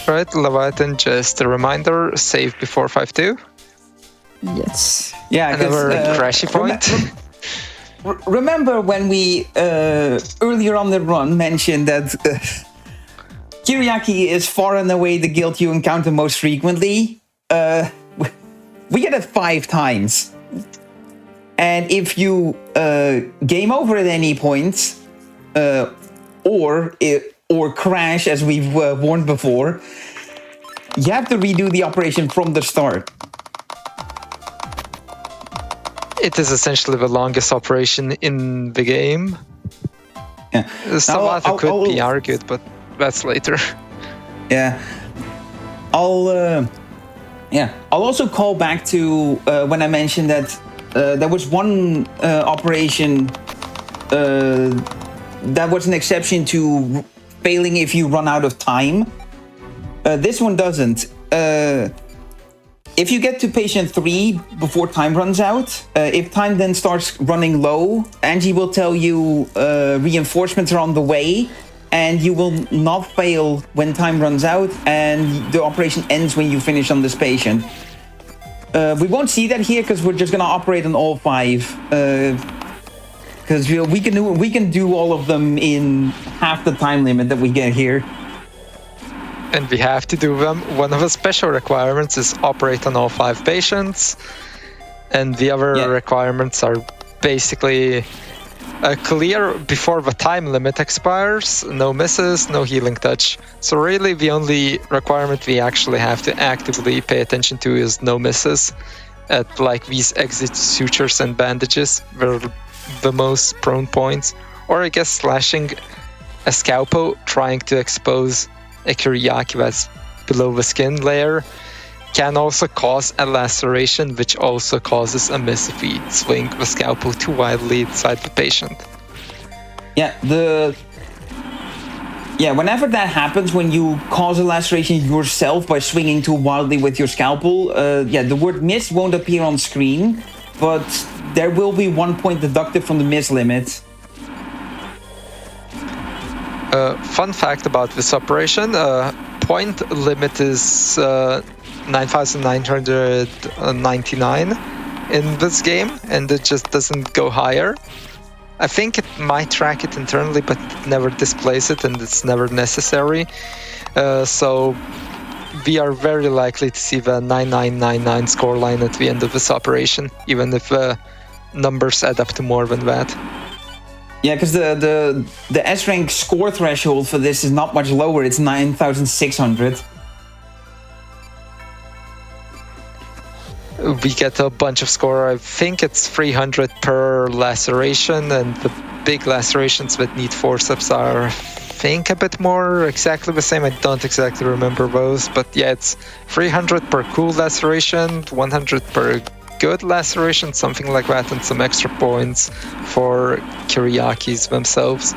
Right, Leviathan, just a reminder, save before 5-2. Yes. Yeah, Another crashy point. Remember when we earlier on the run mentioned that Kiriaki is far and away the guild you encounter most frequently? We get it 5 times. And if you game over at any point, or crash, as we've warned before, you have to redo the operation from the start. It is essentially the longest operation in the game. Yeah. Savata could be argued, but that's later. Yeah. I'll also call back to when I mentioned that there was one operation that was an exception to failing if you run out of time. This one doesn't. If you get to patient 3 before time runs out, if time then starts running low, Angie will tell you reinforcements are on the way, and you will not fail when time runs out, and the operation ends when you finish on this patient. We won't see that here because we're just going to operate on all 5. Because we can do all of them in half the time limit that we get here. And we have to do them. One of the special requirements is operate on all 5 patients. And the other requirements are basically clear before the time limit expires, no misses, no healing touch. So really the only requirement we actually have to actively pay attention to is no misses at like these exit sutures and bandages. They're the most prone points. Or I guess slashing a scalpel, trying to expose a Kiriaki that's below the skin layer, can also cause a laceration, which also causes a miss if we swing the scalpel too wildly inside the patient. Whenever that happens, when you cause a laceration yourself by swinging too wildly with your scalpel, the word miss won't appear on screen, but there will be 1 point deducted from the miss limit. Fun fact about this operation, point limit is 9,999 in this game, and it just doesn't go higher. I think it might track it internally, but it never displays it, and it's never necessary. So we are very likely to see the 9999 scoreline at the end of this operation, even if the numbers add up to more than that. Yeah, because the S-rank score threshold for this is not much lower. It's 9,600. We get a bunch of score. I think it's 300 per laceration, and the big lacerations that need forceps are, I think, a bit more exactly the same. I don't exactly remember those, but yeah, it's 300 per cool laceration, 100 per good laceration, something like that, and some extra points for Kiriakis themselves.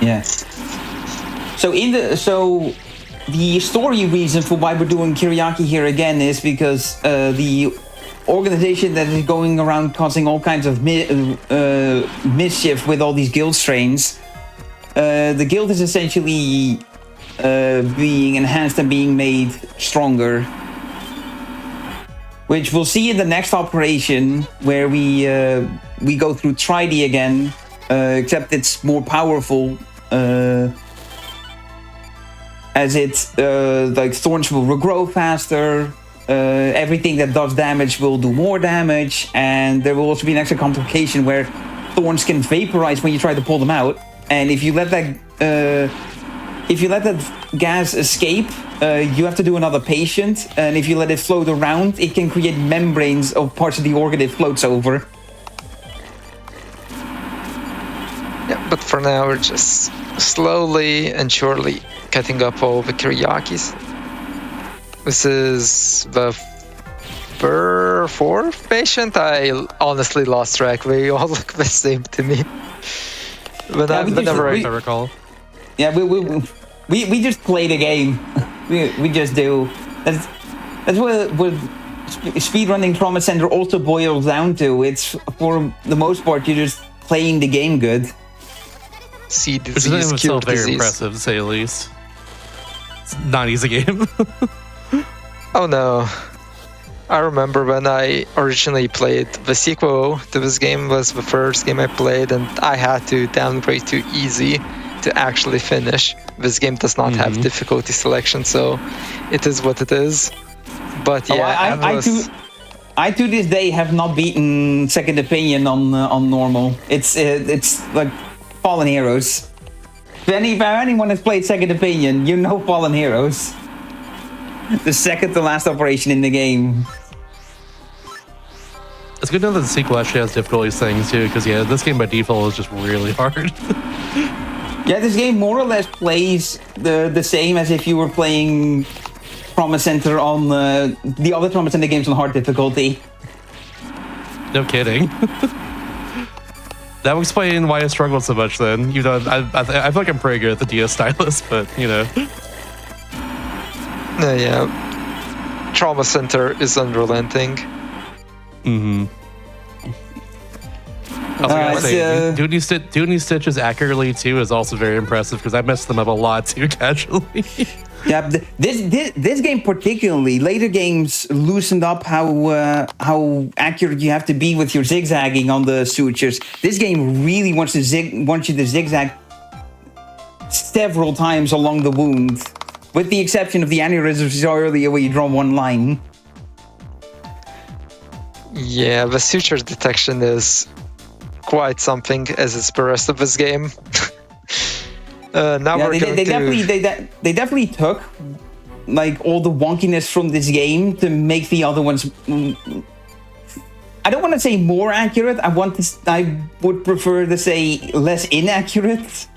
Yeah. So the story reason for why we're doing Kiriaki here again is because the organization that is going around causing all kinds of mischief with all these guild strains, the guild is essentially being enhanced and being made stronger. Which we'll see in the next operation, where we go through Tridey again, except it's more powerful, as it's like thorns will regrow faster, everything that does damage will do more damage, and there will also be an extra complication where thorns can vaporize when you try to pull them out, and if you let that if you let that gas escape, you have to do another patient, and if you let it float around, it can create membranes of parts of the organ it floats over. Yeah, but for now we're just slowly and surely cutting up all the Kiryakis. This is the fourth patient. I honestly lost track. They all look the same to me. But Yeah, whenever I recall. Yeah, we just play the game. we just do. That's what speedrunning Trauma Center also boils down to. It's, for the most part, you're just playing the game good. see Which is disease, in cure itself very disease. impressive, to say the least. It's not an easy game. Oh no. I remember when I originally played the sequel to this game was the first game I played, and I had to downgrade to easy to actually finish. This game does not have difficulty selection, so it is what it is. But yeah, I to this day have not beaten Second Opinion on normal. It's like Fallen Heroes. If anyone has played Second Opinion, you know Fallen Heroes. The second to last operation in the game. It's good to know that the sequel actually has difficulty settings too, because yeah, this game by default is just really hard. Yeah, this game more or less plays the same as if you were playing Trauma Center on the other Trauma Center games on hard difficulty. No kidding. That would explain why I struggled so much then. You know, I feel like I'm pretty good at the DS stylus, but you know. yeah. Trauma Center is unrelenting. I was gonna say, doing these stitches accurately too is also very impressive, because I messed them up a lot too casually. Yeah, this game particularly. Later games loosened up how accurate you have to be with your zigzagging on the sutures. This game really wants you to zigzag several times along the wound, with the exception of the aneurysms earlier where you draw one line. Yeah, the suture detection is quite something, as is the rest of this game. Now they definitely took like all the wonkiness from this game to make the other ones. I don't want to say more accurate. I would prefer to say less inaccurate.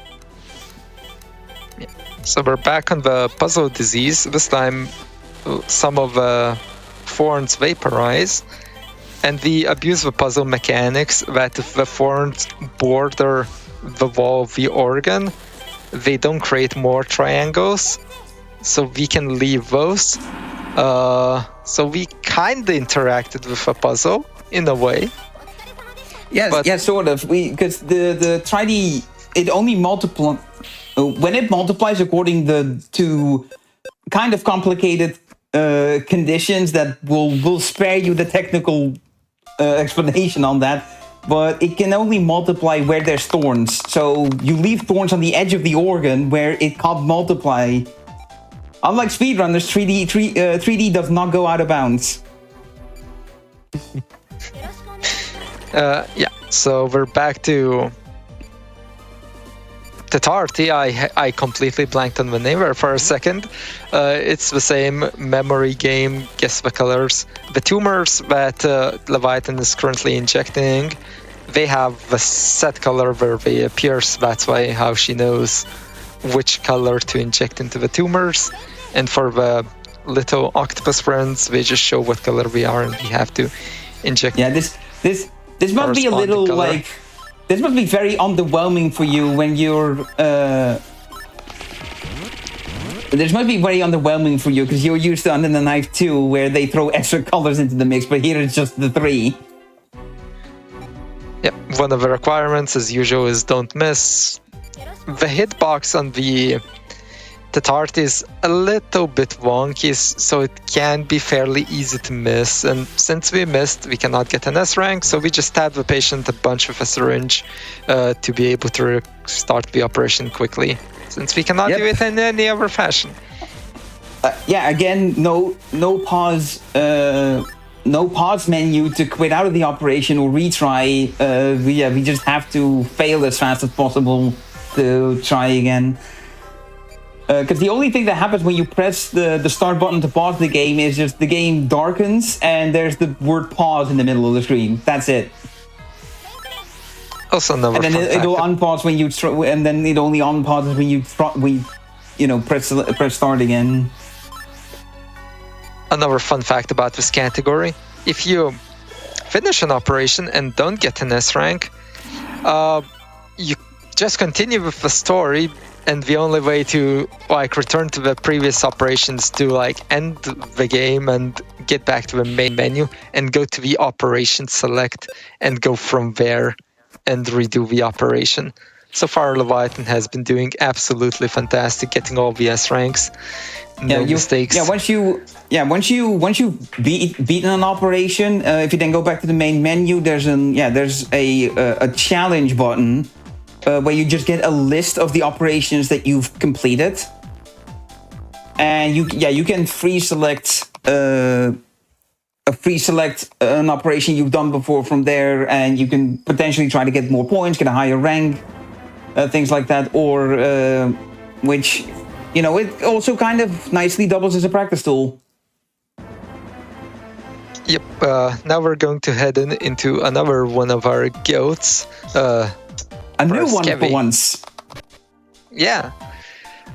So we're back on the puzzle disease. This time, some of the thorns vaporize, and we abuse the puzzle mechanics that if the thorns border the wall of the organ, they don't create more triangles, so we can leave those. So we kind of interacted with a puzzle in a way. Yes, yeah, sort of. Because the 3D, it only multiplies when it multiplies according to kind of complicated conditions that will spare you the technical explanation on that. But it can only multiply where there's thorns. So you leave thorns on the edge of the organ where it can't multiply. Unlike speedrunners, 3D does not go out of bounds. Yeah, so we're back to Tatarty. I completely blanked on the name there for a second. It's the same memory game, guess the colors. The tumors that Leviathan is currently injecting, they have the set color where they appear, so that's why how she knows which color to inject into the tumors. And for the little octopus friends, they just show what color we are and we have to inject. Yeah, this must be a little color. like... This must be very underwhelming for you when you're... This must be very underwhelming for you because you're used to Under the Knife 2 where they throw extra colors into the mix, but here it's just the 3. Yeah, one of the requirements as usual is don't miss. The hitbox on the Tatart is a little bit wonky, so it can be fairly easy to miss, and since we missed, we cannot get an S rank, so we just stab the patient a bunch with a syringe to be able to start the operation quickly, since we cannot do it in any other fashion. Yeah, again, no pause menu to quit out of the operation or retry. We just have to fail as fast as possible to try again. Because the only thing that happens when you press the start button to pause the game is just the game darkens and there's the word pause in the middle of the screen. That's it. Also, another And then it'll unpause when you and then it only unpauses when you press start again. Another fun fact about this category: if you finish an operation and don't get an S rank, you just continue with the story, and the only way to return to the previous operations to end the game and get back to the main menu and go to the operation select and go from there and redo the operation. So far, Leviathan has been doing absolutely fantastic, getting all the S ranks, no mistakes. Once you beaten an operation, if you then go back to the main menu, there's a challenge button where you just get a list of the operations that you've completed, and you can free select an operation you've done before from there, and you can potentially try to get more points, get a higher rank, things like that, or which, it also kind of nicely doubles as a practice tool. Yep, now we're going to head into another one of our goats. A new one for once. Yeah.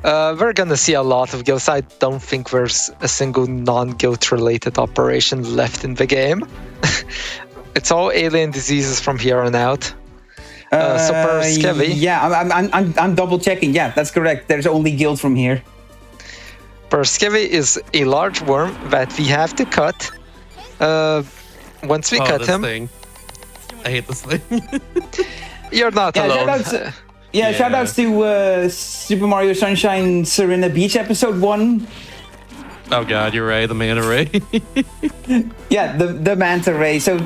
We're gonna see a lot of goats. I don't think there's a single non-goat related operation left in the game. It's all alien diseases from here on out. So per Skevy. Yeah, I'm double checking. Yeah, that's correct. There's only guild from here. Per Skevy is a large worm that we have to cut. Once we cut him. Thing. I hate this thing. You're not alone. Shoutouts to Super Mario Sunshine Serena Beach episode 1. Oh god, you're right, the manta ray. Yeah, the manta ray. So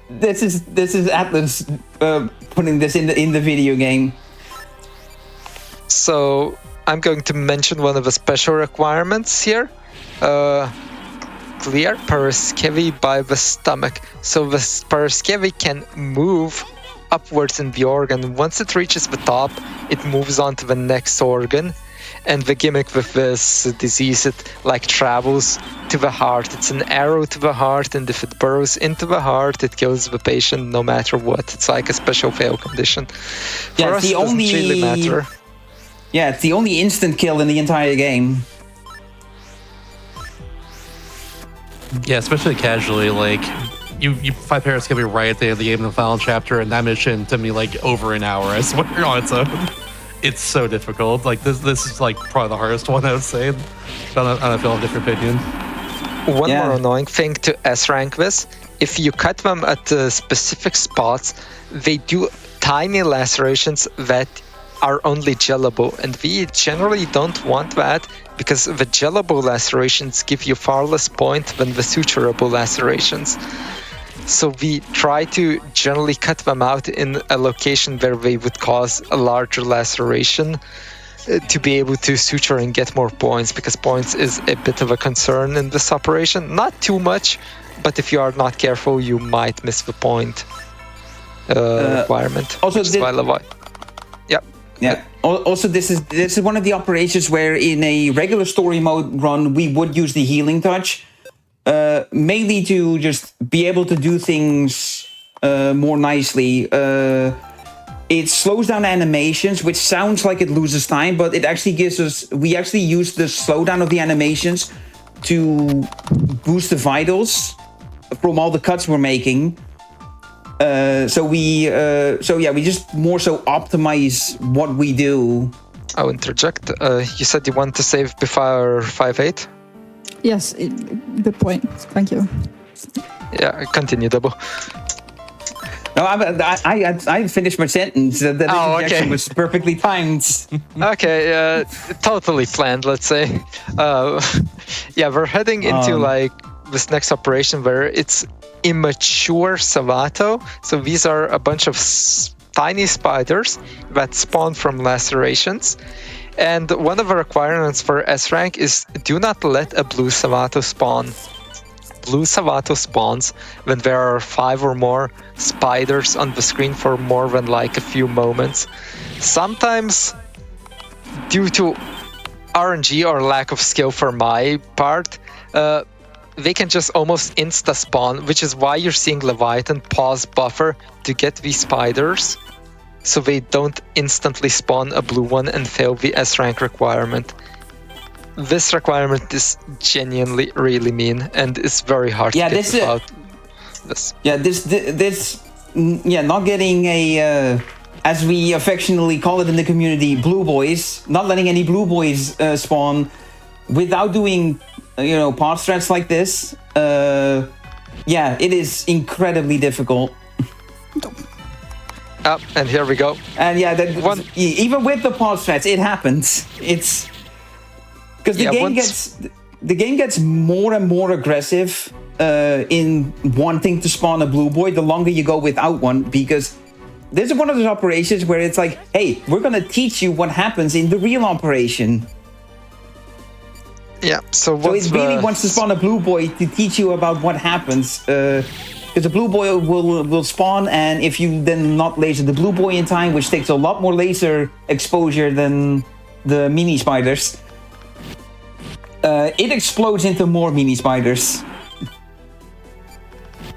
this is Atlas putting this in the video game. So I'm going to mention one of the special requirements here. Clear Paraskevi by the stomach. So the Paraskevi can move upwards in the organ. Once it reaches the top, it moves on to the next organ. And the gimmick with this disease, it travels to the heart. It's an arrow to the heart, and if it burrows into the heart, it kills the patient no matter what. It's like a special fail condition. For us, it doesn't really matter. Yeah, it's the only instant kill in the entire game. Yeah, especially casually, you fight Paraskevi right at the end of the game in the final chapter, and that mission took me over an hour, I swear, on its own. It's so difficult. This is probably the hardest one, I would say. I don't feel a different opinion. One more annoying thing to S-rank this, if you cut them at specific spots, they do tiny lacerations that are only gellable, and we generally don't want that because the gellable lacerations give you far less point than the suturable lacerations. So we try to generally cut them out in a location where they would cause a larger laceration to be able to suture and get more points, because points is a bit of a concern in this operation. Not too much, but if you are not careful, you might miss the point requirement. Also, Yeah. Also, this is one of the operations where in a regular story mode run we would use the healing touch, mainly to just be able to do things more nicely. It slows down animations, which sounds like it loses time, but it actually gives us. We actually use the slowdown of the animations to boost the vitals from all the cuts we're making. So we just more so optimize what we do. I'll interject. You said you want to save before 5-8? Yes, good point. Thank you. Yeah, continue, Double. No, I finished my sentence. That interjection was perfectly timed. Okay, totally planned, let's say. We're heading into this next operation where it's immature Savato. So these are a bunch of tiny spiders that spawn from lacerations. And one of the requirements for S rank is do not let a blue Savato spawn. Blue Savato spawns when there are 5 or more spiders on the screen for more than a few moments. Sometimes, due to RNG or lack of skill for my part, they can just almost insta spawn, which is why you're seeing Leviathan pause buffer to get these spiders, so they don't instantly spawn a blue one and fail the S rank requirement. This requirement is genuinely really mean, and it's very hard to get without this. Yeah, not getting a, as we affectionately call it in the community, blue boys, not letting any blue boys spawn without doing, path strats like this. It is incredibly difficult. And here we go. And even with the path strats, it happens. It's because the game gets more and more aggressive in wanting to spawn a blue boy the longer you go without one, because this is one of those operations where it's like, hey, we're gonna teach you what happens in the real operation. Yeah, so it really wants to spawn a blue boy to teach you about what happens. Because the blue boy will spawn, and if you then not laser the blue boy in time, which takes a lot more laser exposure than the mini spiders, it explodes into more mini spiders.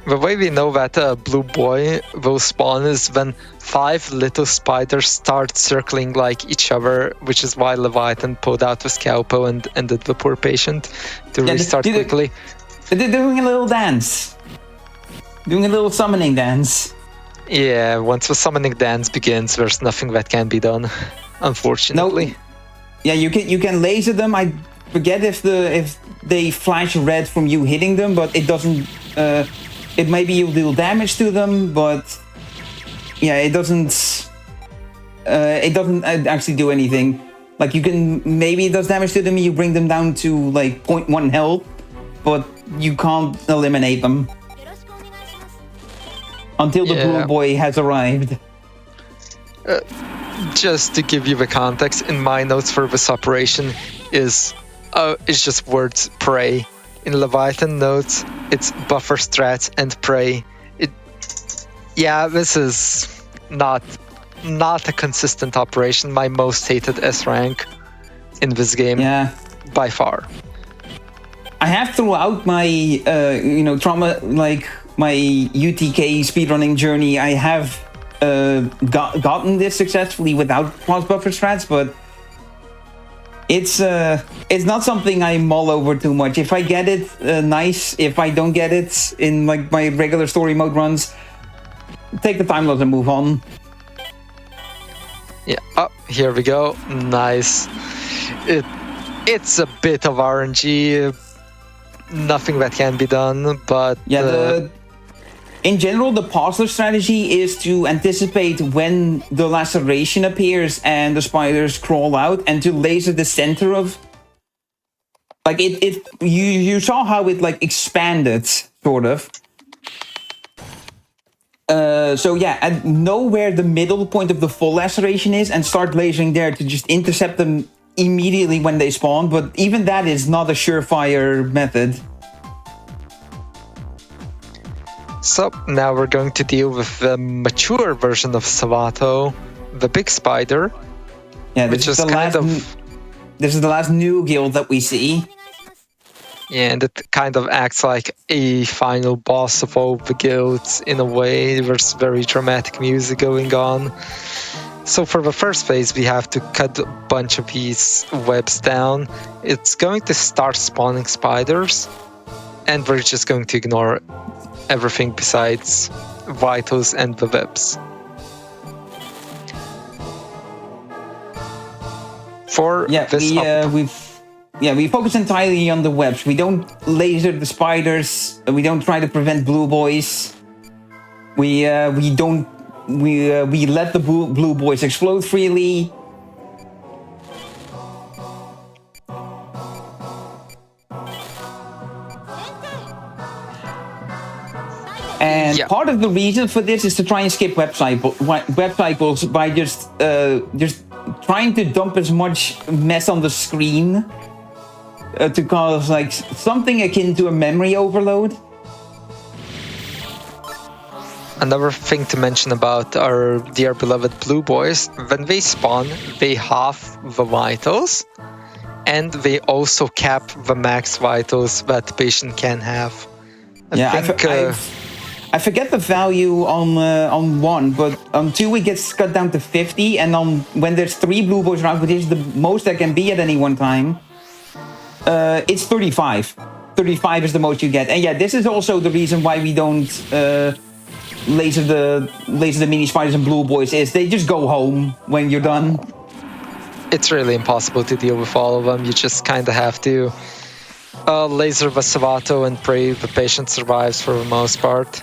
The way we know that a blue boy will spawn is when 5 little spiders start circling like each other, which is why Leviathan pulled out the scalpel and ended the poor patient to restart quickly. They're doing a little dance. Doing a little summoning dance. Yeah, once the summoning dance begins, there's nothing that can be done, unfortunately. No. Yeah, you can laser them. I forget if they flash red from you hitting them, but it doesn't. It maybe you'll deal damage to them, but yeah, it doesn't. It doesn't actually do anything. Like maybe it does damage to them. You bring them down to like 0.1 health, but you can't eliminate them until the blue boy has arrived. Just to give you the context, in my notes for this operation it's just words pray. In Leviathan notes, it's buffer strats and pray. This is not a consistent operation. My most hated S rank in this game, by far. I have throughout my trauma, like my UTK speedrunning journey, I have gotten this successfully without cross buffer strats, but it's not something I mull over too much. If I get it, nice. If I don't get it in like my regular story mode runs, take the time loss and move on. Yeah. Oh, here we go. Nice. It's a bit of RNG. Nothing that can be done, but in general, the parser strategy is to anticipate when the laceration appears and the spiders crawl out, and to laser the center of. Like you saw how it like expanded, sort of. And know where the middle point of the full laceration is, and start lasering there to just intercept them immediately when they spawn. But even that is not a surefire method. So now we're going to deal with the mature version of Savato, the big spider. Yeah, this is the last new guild that we see. Yeah, and it kind of acts like a final boss of all the guilds in a way. There's very dramatic music going on. So for the first phase, we have to cut a bunch of these webs down. It's going to start spawning spiders, and we're just going to ignore everything besides vitals and the webs. We focus entirely on the webs. We don't laser the spiders. We don't try to prevent blue boys. We let the blue boys explode freely. And part of the reason for this is to try and skip web cycles by just trying to dump as much mess on the screen to cause like something akin to a memory overload. Another thing to mention about our dear beloved blue boys: when they spawn, they halve the vitals, and they also cap the max vitals that the patient can have. I forget the value on 1, but on 2 it gets cut down to 50, and on when there's 3 blue boys around, which is the most that can be at any one time, it's 35. 35 is the most you get. And yeah, this is also the reason why we don't laser the mini spiders and blue boys, is they just go home when you're done. It's really impossible to deal with all of them. You just kind of have to laser the Savato and pray the patient survives for the most part.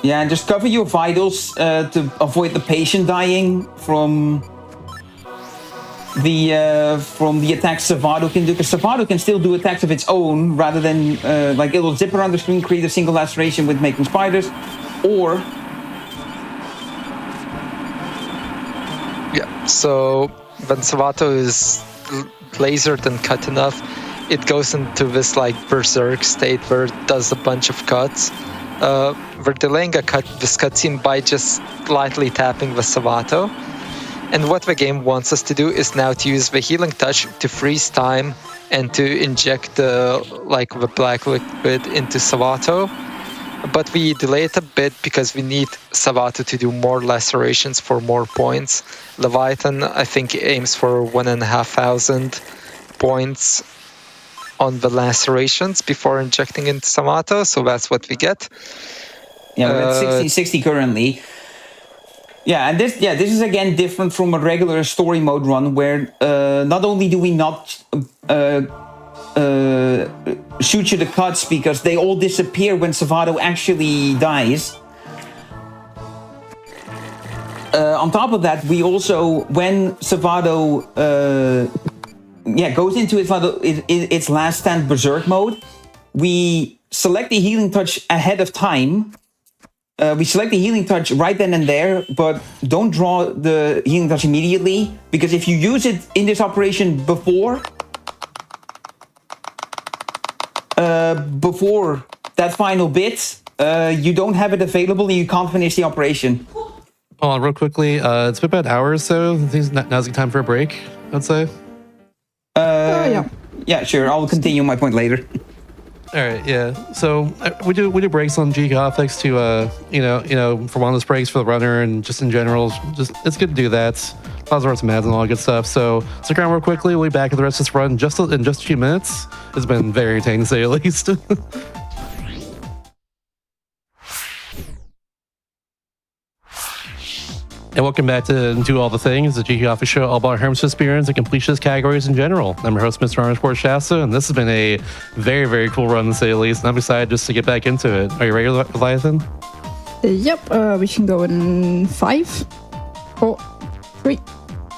Yeah, and just cover your vitals to avoid the patient dying from the attacks Savato can do. Because Savato can still do attacks of its own, rather than like it'll zip around the screen, create a single laceration with making spiders, or yeah. So when Savato is lasered and cut enough, it goes into this like berserk state where it does a bunch of cuts. We're delaying this cutscene by just slightly tapping the Savato. And what the game wants us to do is now to use the healing touch to freeze time and to inject the black liquid into Savato. But we delay it a bit because we need Savato to do more lacerations for more points. Leviathan, I think, aims for 1,500 points on the lacerations before injecting into Savato, so that's what we get. Yeah, we're at 1660 currently. Yeah, and this is again different from a regular story mode run, where not only do we not shoot you the cuts because they all disappear when Savato actually dies. On top of that, we also, when Savato goes into its last stand berserk mode, we select the healing touch ahead of time. We select the healing touch right then and there, but don't draw the healing touch immediately, because if you use it in this operation before that final bit, you don't have it available and you can't finish the operation. Hold on, real quickly. It's been about an hour or so. I think now's the time for a break, I'd say. Yeah, sure. I'll continue my point later. All right, yeah. So we do breaks on GDQ Hotfix to for wellness breaks for the runner and just in general. Just it's good to do that. Lots of meds and all that good stuff. So stick around real quickly. We'll be back at the rest of this run in just a few minutes. It's been very entertaining to say the least. And welcome back to Do All the Things, the GDQ Hotfix show all about Hermes experience and completionist categories in general. I'm your host, Mr. __ Shasta, and this has been a very, very cool run to say the least. And I'm excited just to get back into it. Are you ready, Leviathan? Yep, we can go in 5, 4, 3,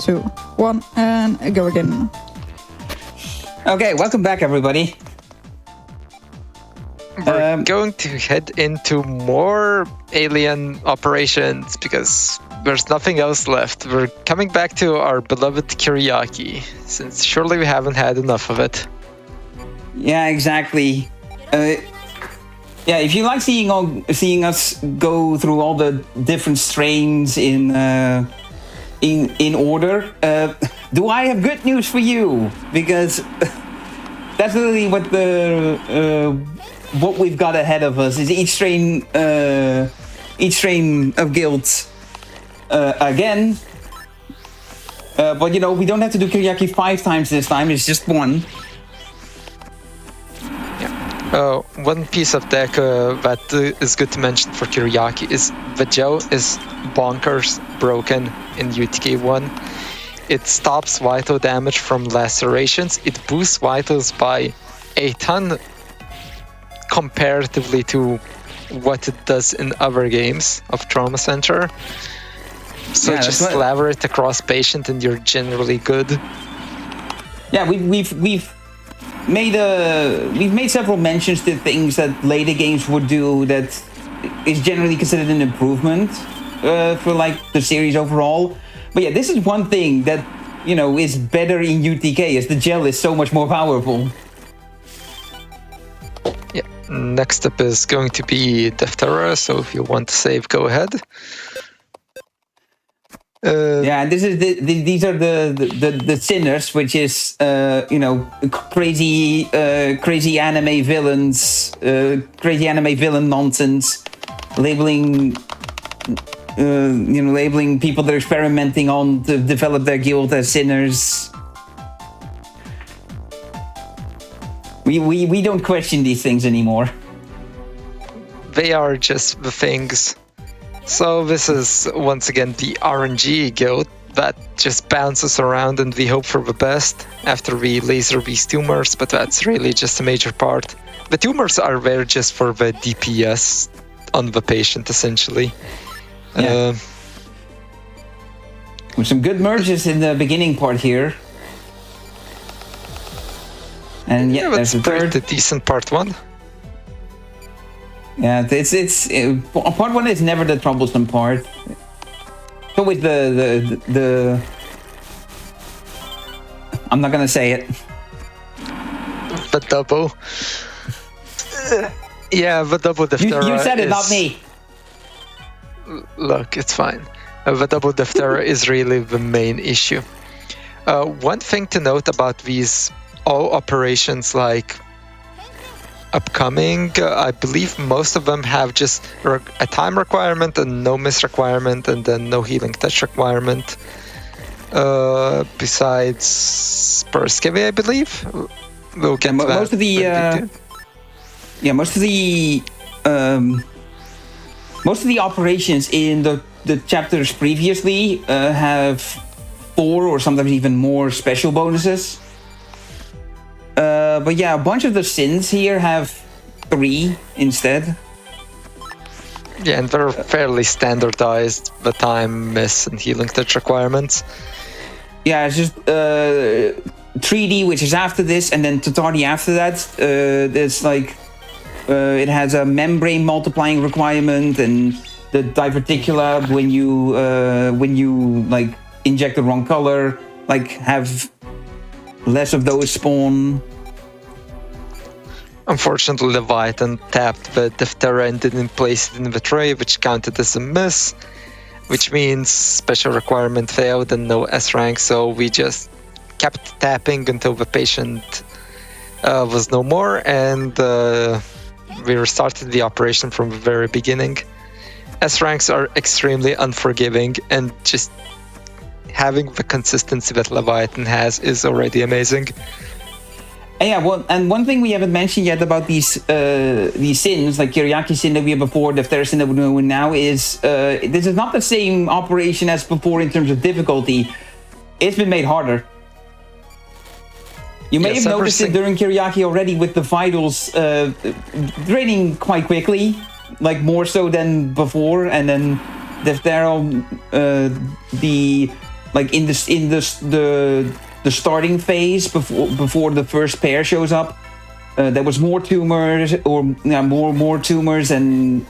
2, 1, and go again. Okay, welcome back, everybody. We're going to head into more alien operations because there's nothing else left. We're coming back to our beloved Kiryaki, since surely we haven't had enough of it. Yeah, exactly. If you like seeing us go through all the different strains in order, do I have good news for you? Because that's really what we've got ahead of us is each strain of guilds again. But we don't have to do Kiryaki 5 times this time. It's just 1. Yeah. One piece of tech that is good to mention for Kiryaki is the gel is bonkers broken in UTK 1. It stops vital damage from lacerations. It boosts vitals by a ton comparatively to what it does in other games of Trauma Center. So just slather it across patient and you're generally good. Yeah, we've made several mentions to things that later games would do that is generally considered an improvement for the series overall. But yeah, this is one thing that is better in UTK, as the gel is so much more powerful. Yeah. Next up is going to be Deftera, so if you want to save, go ahead. Yeah, this is these are the sinners, which is crazy anime villains, crazy anime villain nonsense, labeling labeling people they're experimenting on to develop their guild as sinners. We don't question these things anymore. They are just the things. So this is once again the RNG guild that just bounces around and we hope for the best after we laser these tumors, but that's really just a major part. The tumors are there just for the DPS on the patient, essentially. Yeah. With some good merges in the beginning part here. And yeah, that's there's a third. pretty decent part one. Yeah, it's part one is never the troublesome part. It's always the I'm not gonna say it. The double. Yeah, the double Deftera. You said it, not me. Look, it's fine. The double Deftera is really the main issue. One thing to note about these all operations, like upcoming, I believe most of them have just a time requirement and no miss requirement, and then no healing touch requirement. Besides Perskevy, I believe. We'll get to that. Most of the operations in the chapters previously have 4 or sometimes even more special bonuses. But yeah, a bunch of the sins here have 3 instead. Yeah, and they're fairly standardized, the time, miss, and healing touch requirements. Yeah, it's just 3D, which is after this, and then Tatari after that. There's like, it has a membrane multiplying requirement, and the diverticula when you like inject the wrong color, like have less of those spawn. Unfortunately, Leviathan tapped the Deftera and didn't place it in the tray, which counted as a miss, which means special requirement failed and no S rank, so we just kept tapping until the patient was no more, and we restarted the operation from the very beginning. S ranks are extremely unforgiving, and just having the consistency that Leviathan has is already amazing. And one thing we haven't mentioned yet about these sins, like Kiriaki sin that we had before, Deftera sin that we're doing now, is this is not the same operation as before in terms of difficulty. It's been made harder. You may have noticed it during Kiriaki already with the vitals draining quite quickly, like more so than before, and then Deftera, the starting phase before the first pair shows up, there was more tumors more tumors, and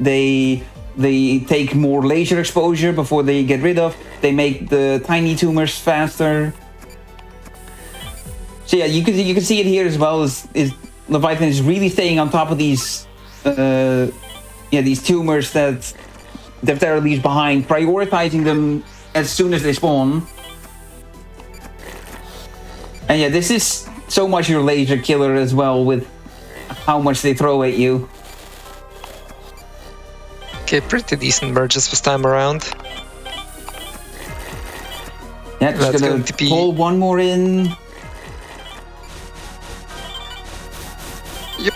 they take more laser exposure before they get rid of. They make the tiny tumors faster. So yeah, you can see it here as well. Is Leviathan is really staying on top of these these tumors that Deftera leaves behind, prioritizing them as soon as they spawn. And yeah, this is so much your laser killer as well, with how much they throw at you. Okay, pretty decent merges this time around. Yeah, just gonna pull one more in. Yep.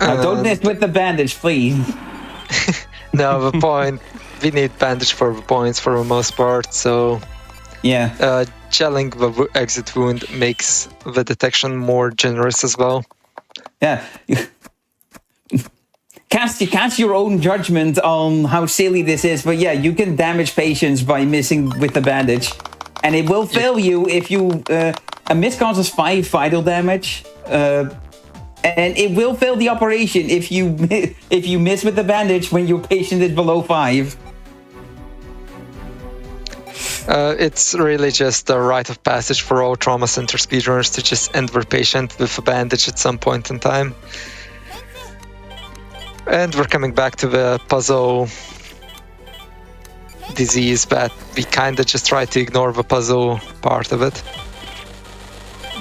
Don't miss with the bandage, please. No, the point. We need bandage for the points for the most part, so... Yeah. Gelling the exit wound makes the detection more generous as well. Yeah. Cast your own judgment on how silly this is, but yeah, you can damage patients by missing with the bandage. And it will fail you if you... a miss causes 5 vital damage. And it will fail the operation if you miss with the bandage when your patient is below 5. It's really just a rite of passage for all trauma center speedrunners to just end their patient with a bandage at some point in time. And we're coming back to the puzzle disease, but we kind of just try to ignore the puzzle part of it.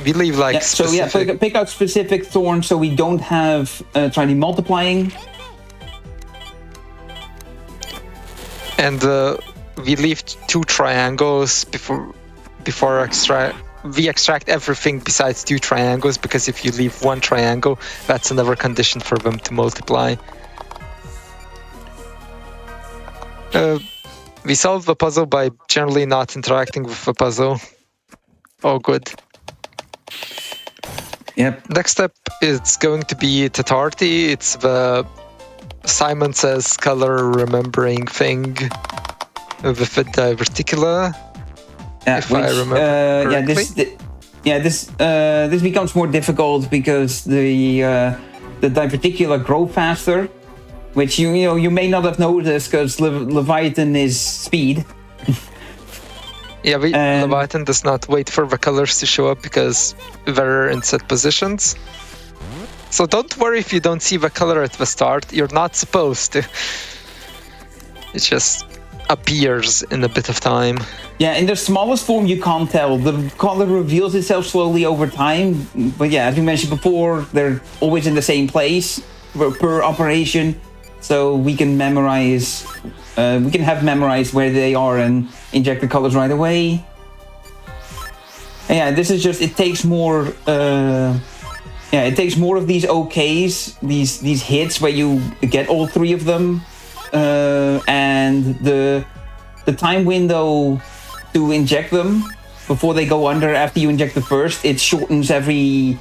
We leave like specific... pick out specific thorns so we don't have try multiplying. And we leave 2 triangles before we extract everything besides 2 triangles, because if you leave 1 triangle, that's another condition for them to multiply. We solve the puzzle by generally not interacting with the puzzle. Oh, good. Yep. Next step is going to be Tatarti. It's the Simon Says color remembering thing with the diverticula. If I remember correctly. This becomes more difficult because the diverticula grow faster, which you may not have noticed because Leviathan is speed. Yeah, Leviathan does not wait for the colors to show up because they're in set positions. So don't worry if you don't see the color at the start. You're not supposed to. It just appears in a bit of time. Yeah, in the smallest form you can't tell. The color reveals itself slowly over time. But yeah, as we mentioned before, they're always in the same place per operation. So we can memorize, memorized where they are and inject the colors right away. And yeah, this is just, it takes more, it takes more of these OKs, these hits where you get all 3 of them. And the time window to inject them before they go under after you inject the first, it shortens every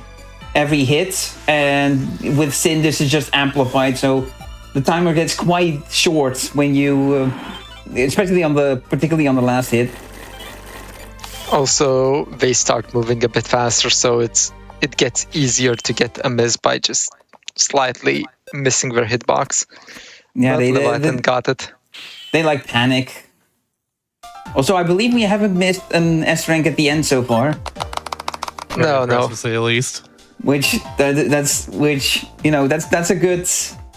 hit. And with Sin, this is just amplified, so the timer gets quite short when you, especially particularly on the last hit. Also, they start moving a bit faster, so it gets easier to get a miss by just slightly missing their hitbox. Yeah, Leviathan got it. They like panic. Also, I believe we haven't missed an S rank at the end so far. No. To say the least.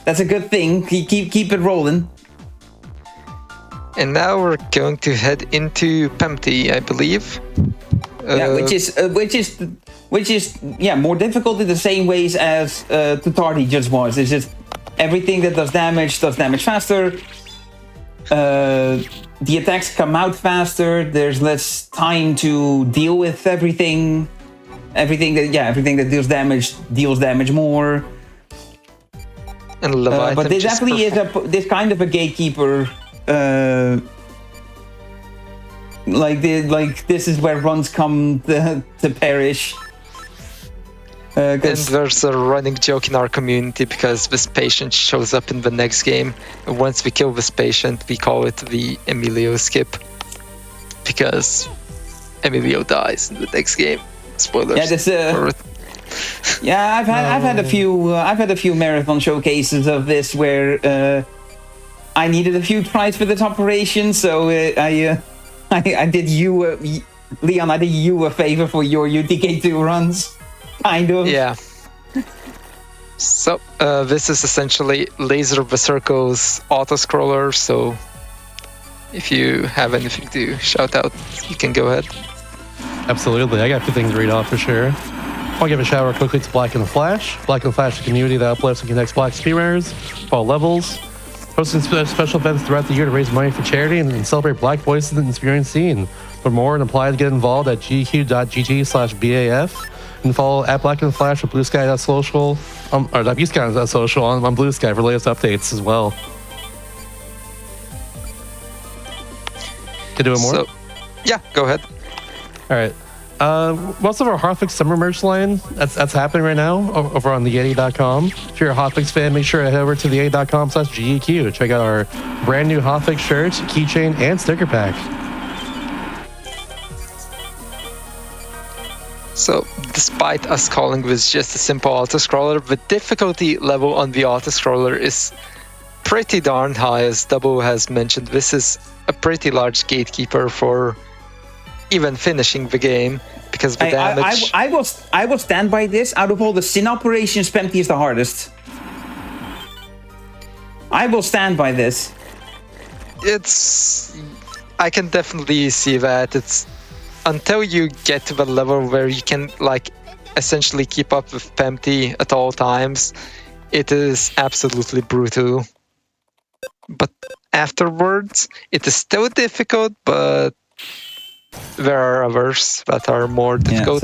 That's a good thing. Keep it rolling. And now we're going to head into Pempty, I believe. Which is more difficult in the same ways as Tatarti just was. It's just everything that does damage faster. The attacks come out faster. There's less time to deal with everything. Everything that deals damage more. And Leviathan but there definitely is this kind of a gatekeeper. This is where runs come to perish. And there's a running joke in our community because this patient shows up in the next game. And once we kill this patient, we call it the Emilio skip because Emilio dies in the next game. Spoilers. Yeah, I've had a few marathon showcases of this where I needed a few tries for this operation, so I did you, Leon. I did you a favor for your UTK2 runs. Kind of. Yeah. So this is essentially Laser Berserko's auto-scroller, so if you have anything to shout out, you can go ahead. Absolutely. I got a few things to read off for sure. I'll give a shout out quickly to Black and the Flash. Black and the Flash is a community that uplifts and connects Black speedrunners for all levels, hosting special events throughout the year to raise money for charity and celebrate Black voices in the speedrunning scene. For more and apply to get involved at gq.gg/BAF. And follow at Black and the Flash with bluesky.social, or bluesky.social on Blue Sky for latest updates as well. To do it more? So, yeah, go ahead. All right. Most of our Hotfix summer merch line that's happening right now over on the80.com. If you're a Hotfix fan, make sure to head over to the80.com/GDQ to check out our brand new Hotfix shirts, keychain, and sticker pack. So, despite us calling this just a simple auto-scroller, the difficulty level on the auto-scroller is pretty darn high. As Double has mentioned, this is a pretty large gatekeeper for even finishing the game, because the damage... I will stand by this. Out of all the Sin operations, Pempty is the hardest. I will stand by this. I can definitely see that. It's until you get to the level where you can like essentially keep up with Pempty at all times, it is absolutely brutal. But afterwards, it is still difficult, but there are others that are more difficult.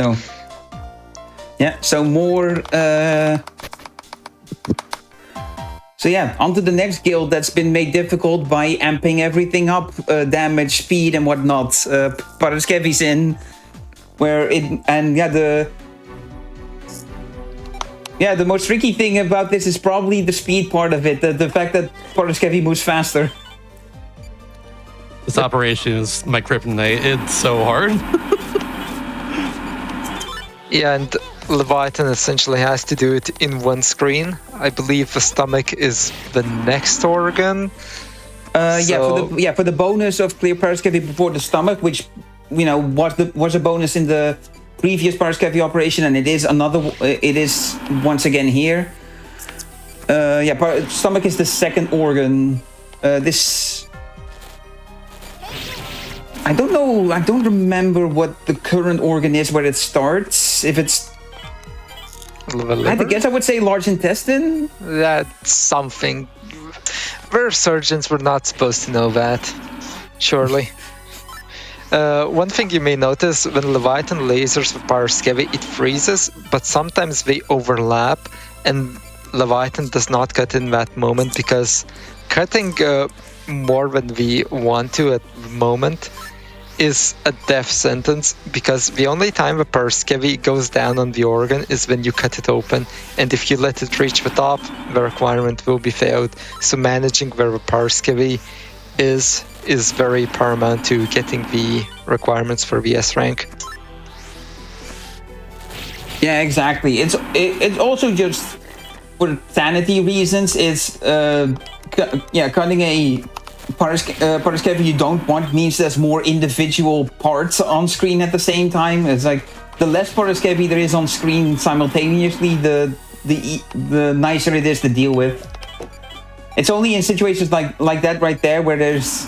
So more. So yeah, on to the next guild that's been made difficult by amping everything up, damage, speed, and whatnot. Paraskevi's in, where it and the most tricky thing about this is probably the speed part of it. The fact that Paraskevi moves faster. This operation is my kryptonite. It's so hard. Yeah, and Leviathan essentially has to do it in one screen. I believe the stomach is the next organ. For the bonus of clear Paraskevi before the stomach, which was a bonus in the previous Paraskevi operation, and it is once again here. Stomach is the second organ. I don't know. I don't remember what the current organ is where it starts. If it's, I guess I would say large intestine. That's something. Where surgeons were not supposed to know that, surely. One thing you may notice when Leviathan lasers with Paraskevi, it freezes, but sometimes they overlap, and Leviathan does not cut in that moment because cutting more than we want to at the moment is a death sentence, because the only time the Paraskevi goes down on the organ is when you cut it open, and if you let it reach the top, the requirement will be failed. So managing where the Paraskevi is very paramount to getting the requirements for the S rank. Yeah, exactly. It's also just for sanity reasons. It's cutting a Paraskevi you don't want means there's more individual parts on screen at the same time. It's like the less Paraskevi there is on screen simultaneously, the nicer it is to deal with. It's only in situations like that right there where there's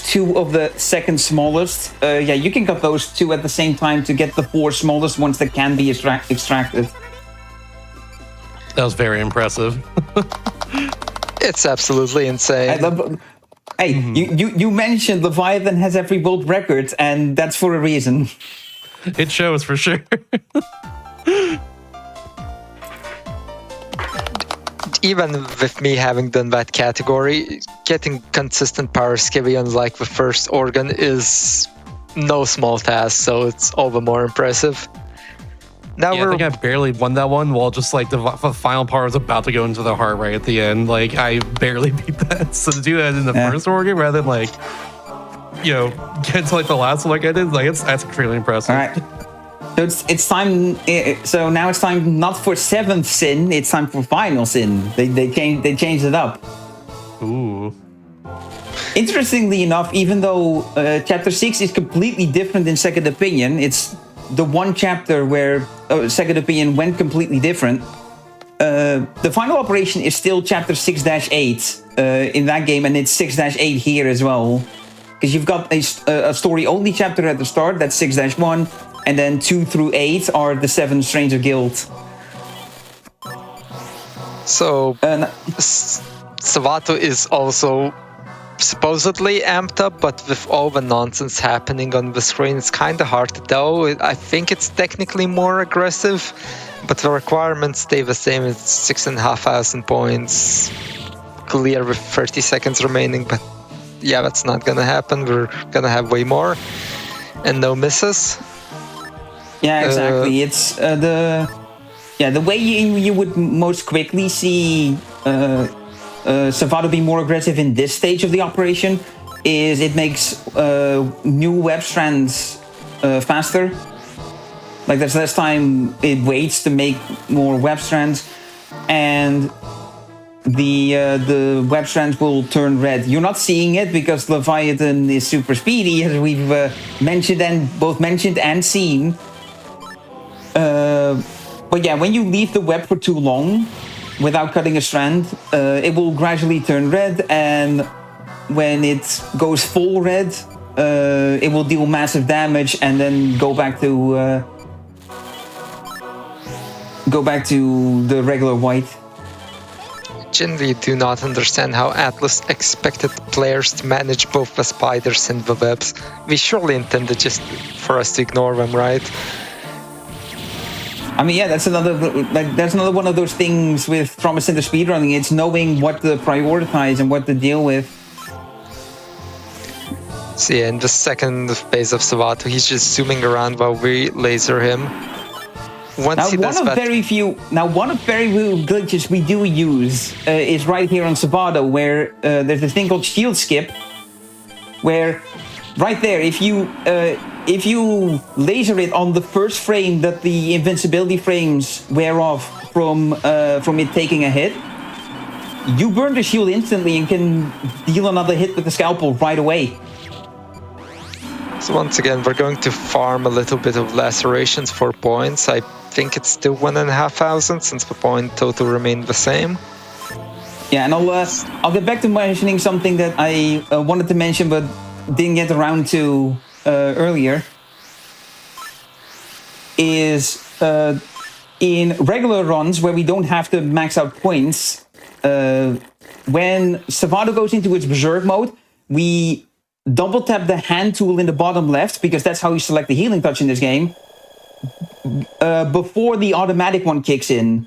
two of the second smallest. You can cut those two at the same time to get the four smallest ones that can be extracted. That was very impressive. It's absolutely insane. You mentioned Leviathan has every world record, and that's for a reason. It shows for sure. Even with me having done that category, getting consistent Paraskevi on like the first organ is no small task, so it's all the more impressive. Now I think I barely won that one while just like the final part was about to go into the heart right at the end. Like I barely beat that. So to do that in the first organ rather than like, get to like the last one like I did, like that's extremely impressive. All right. So it's time. So now it's time not for seventh sin. It's time for final sin. They changed it up. Ooh. Interestingly enough, even though chapter 6 is completely different in Second Opinion, it's the one chapter where Second Opinion went completely different. The final operation is still chapter 6-8 in that game, and it's 6-8 here as well. Because you've got a story-only chapter at the start, that's 6-1, and then 2 through 8 are the 7 Stranger Guild. So, Savato is also supposedly amped up, but with all the nonsense happening on the screen, it's kind of hard to tell. I think it's technically more aggressive, but the requirements stay the same. It's 6,500 points, clear with 30 seconds remaining, but yeah, that's not gonna happen. We're gonna have way more and no misses. Yeah, exactly. It's the way you would most quickly see Savato be more aggressive in this stage of the operation is it makes new web strands faster. Like there's less time it waits to make more web strands, and the web strands will turn red. You're not seeing it because Leviathan is super speedy, as we've mentioned and seen. But yeah, when you leave the web for too long without cutting a strand, it will gradually turn red, and when it goes full red, it will deal massive damage and then go back to the regular white. Generally do not understand how Atlas expected players to manage both the spiders and the webs. We surely intended just for us to ignore them, right? I mean, yeah, that's another one of those things with Trauma Center speedrunning. It's knowing what to prioritize and what to deal with. So yeah, in the second phase of Savato, he's just zooming around while we laser him. Once One of very few glitches we do use is right here on Savato, where there's this thing called shield skip, where right there, if you laser it on the first frame that the invincibility frames wear off from it taking a hit, you burn the shield instantly and can deal another hit with the scalpel right away. So once again, we're going to farm a little bit of lacerations for points. I think it's still 1,500 since the point total remained the same. Yeah, and I'll get back to mentioning something that I wanted to mention but didn't get around to earlier. Is in regular runs where we don't have to max out points, when Savato goes into its berserk mode, we double tap the hand tool in the bottom left, because that's how you select the healing touch in this game, before the automatic one kicks in.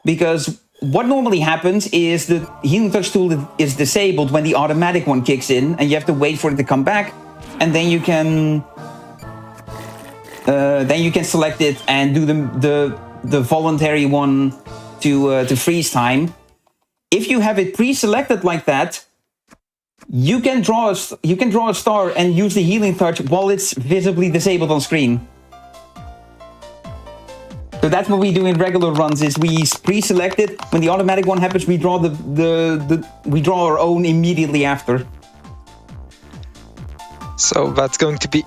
Because what normally happens is the healing touch tool is disabled when the automatic one kicks in, and you have to wait for it to come back, and then you can select it and do the voluntary one to freeze time. If you have it pre-selected like that, you can draw a star and use the healing touch while it's visibly disabled on screen. So that's what we do in regular runs: is we pre-select it. When the automatic one happens, we draw we draw our own immediately after. So that's going to be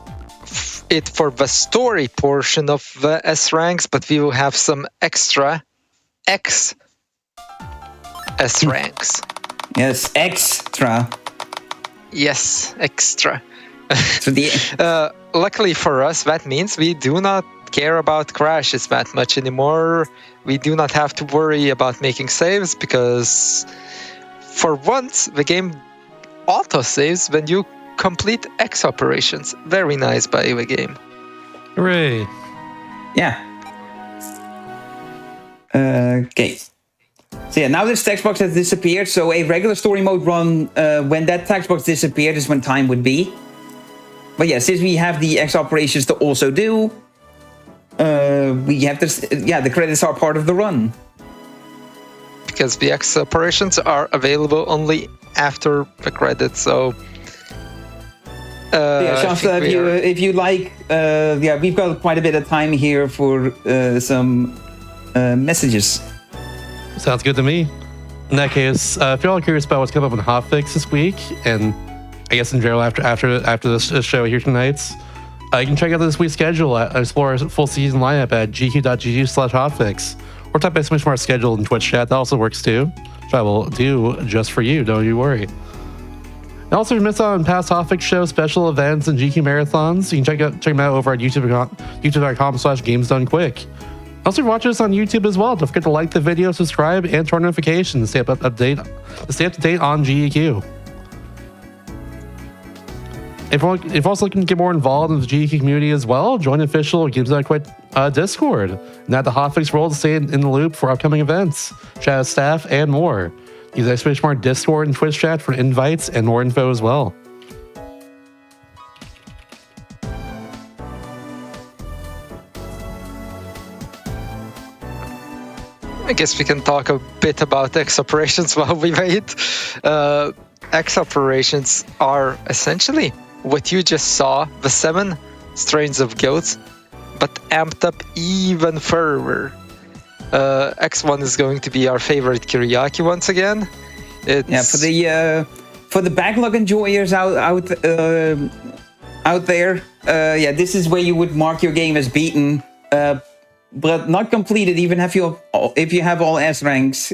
it for the story portion of the S ranks, but we will have some extra X S ranks. Yes, extra. Yes, extra. So luckily for us, that means we do not care about crashes that much anymore. We do not have to worry about making saves, because for once the game auto-saves when you complete X operations. Very nice by the game. Hooray. Yeah. Okay. So yeah, now this text box has disappeared, so a regular story mode run, when that text box disappeared is when time would be. But yeah, since we have the X operations to also do, we have to, the credits are part of the run. Because the X operations are available only after the credits, so... Shasta, if you like, we've got quite a bit of time here for some messages. Sounds good to me. In that case, if you're all curious about what's coming up in Hotfix this week, and I guess in general after this show here tonight, you can check out this week's schedule and explore our full season lineup at gq.gg/hotfix, or type exclamation mark schedule in Twitch chat. That also works too, which I will do just for you. Don't you worry. And also, if you missed out on past Hotfix show special events and GQ marathons, you can check them out over at youtube.com/gamesdonequick. Also, watch us on YouTube as well. Don't forget to like the video, subscribe, and turn notifications to stay up to date on GDQ. If you're also looking to get more involved in the GDQ community as well, join the official GamesDoneQuick Discord. And at the Hotfix world to stay in the loop for upcoming events, chat with staff, and more. Use exclamation mark Discord and Twitch chat for invites and more info as well. I guess we can talk a bit about X operations while we wait. X operations are essentially what you just saw, the 7 strains of goats, but amped up even further. X1 is going to be our favorite Kiriaki once again. For the backlog enjoyers out there, this is where you would mark your game as beaten, but not completed even if you have all S ranks.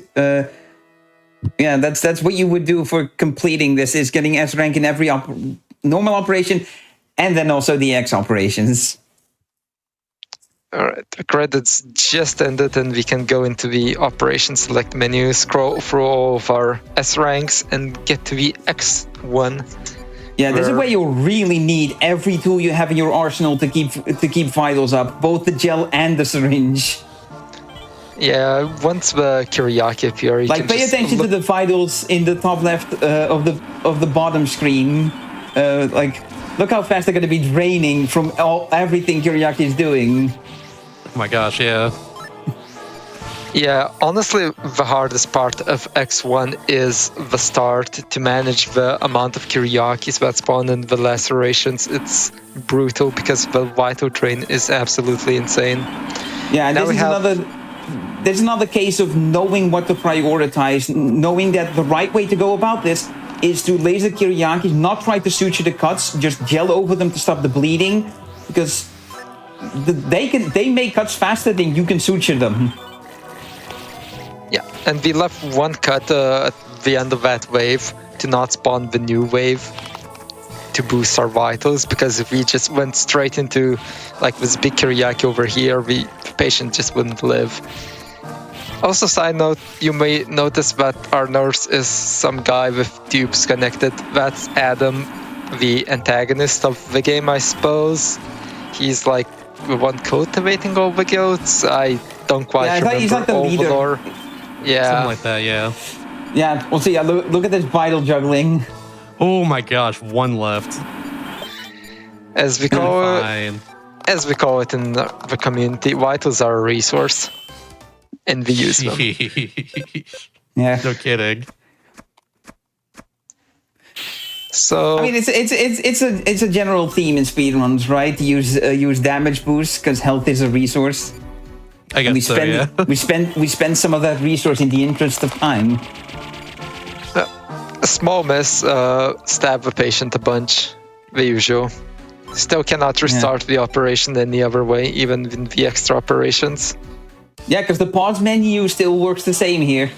Yeah, that's what you would do for completing this, is getting S rank in every normal operation, and then also the X operations. All right, the credits just ended, and we can go into the operation select menu, scroll through all of our S ranks, and get to the X1. Yeah, this is where you really need every tool you have in your arsenal to keep vitals up, both the gel and the syringe. Yeah, once the Kyriaki appear, you can pay just attention to the vitals in the top left of the bottom screen. Look how fast they're going to be draining from everything Kyriaki is doing. Oh my gosh, yeah. Yeah, honestly, the hardest part of X1 is the start, to manage the amount of Kyriakis that spawn and the lacerations. It's brutal because the vital drain is absolutely insane. Yeah, this is another case of knowing what to prioritize, knowing that the right way to go about this is to laser Kyriakis, not try to suture the cuts, just gel over them to stop the bleeding, because they make cuts faster than you can suture them. Yeah, and we left one cut at the end of that wave to not spawn the new wave to boost our vitals, because if we just went straight into like this big Kyriaki over here, the patient just wouldn't live. Also, side note, you may notice that our nurse is some guy with tubes connected. That's Adam, the antagonist of the game, I suppose. He's like the one cultivating all the goats. I don't quite remember he's like the all leader. the lore. Yeah. Something like that, yeah. Yeah, we'll see. Yeah, look at this vital juggling. Oh my gosh, one left. As we call Fine. As we call it in the community, vitals are a resource, and we use them. Yeah. No kidding. So I mean, it's a general theme in speedruns, right? Use damage boosts because health is a resource. I guess yeah. we spend some of that resource in the interest of time. a small miss, stab the patient a bunch, the usual. Still cannot restart the operation any other way, even in the extra operations. Yeah, because the pause menu still works the same here.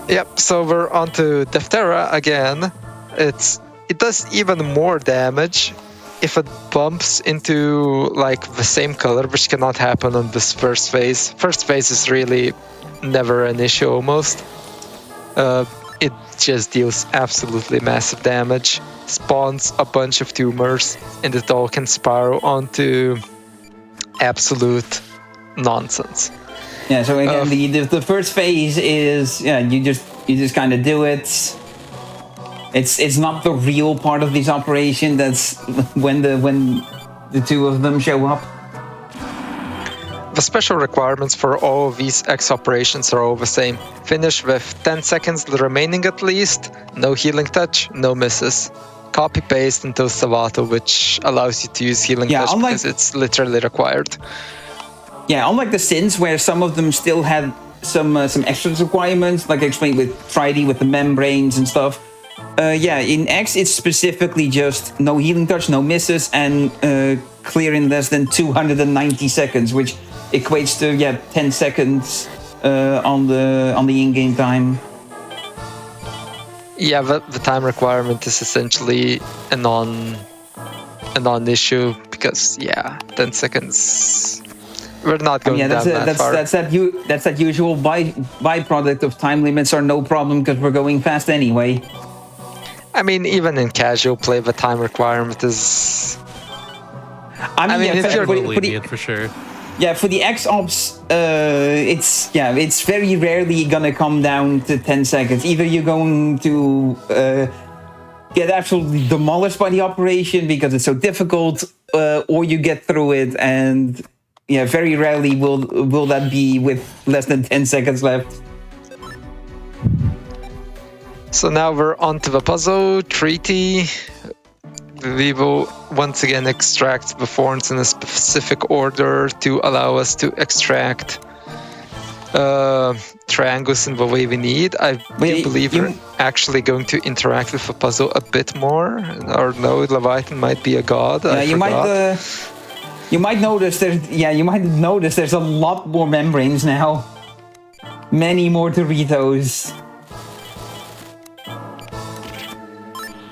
Yep, so we're on to Deftera again. It does even more damage if it bumps into like the same color, which cannot happen on this first phase. First phase is really never an issue almost. It just deals absolutely massive damage, spawns a bunch of tumors, and it all can spiral onto absolute nonsense. Yeah, so again, the first phase is you just kind of do it. It's not the real part of this operation. That's when the two of them show up. The special requirements for all of these X operations are all the same. Finish with 10 seconds remaining at least, no healing touch, no misses. Copy paste into Savato, which allows you to use healing touch because it's literally required. Yeah, unlike the Sins, where some of them still had some extra requirements, like I explained with Friday with the membranes and stuff. In X, it's specifically just no healing touch, no misses, and clear in less than 290 seconds, which equates to 10 seconds on the in-game time. Yeah, the time requirement is essentially a non-issue because 10 seconds. We're not going down that far. That's that usual byproduct of time limits are no problem because we're going fast anyway. I mean, even in casual play, the time requirement is. If you're lenient, for sure. Yeah, for the X ops, it's very rarely gonna come down to 10 seconds. Either you're going to get absolutely demolished by the operation because it's so difficult, or you get through it, and very rarely will that be with less than 10 seconds left. So now we're on to the puzzle treaty. We will once again extract the thorns in a specific order to allow us to extract triangles in the way we need. I do believe we're actually going to interact with the puzzle a bit more. Or no, Leviathan might be a god. You might notice there's a lot more membranes now. Many more Doritos.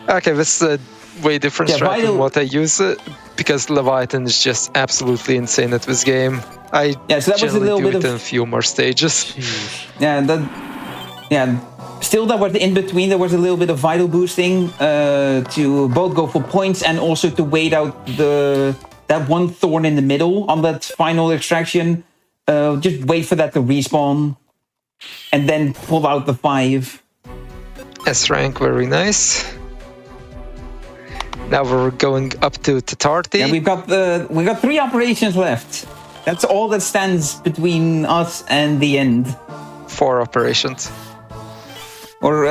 Okay, this is a way different Yeah, strat than Vital- what I use because Leviathan is just absolutely insane at this game. I Yeah, so that was a generally little do bit it of- in a few more stages. Still, that was in between. There was a little bit of vital boosting to both go for points and also to wait out that one thorn in the middle on that final extraction. Just wait for that to respawn, and then pull out the 5. S rank, very nice. Now we're going up to Tatarti. Yeah, we got 3 operations left. That's all that stands between us and the end. 4 operations. Or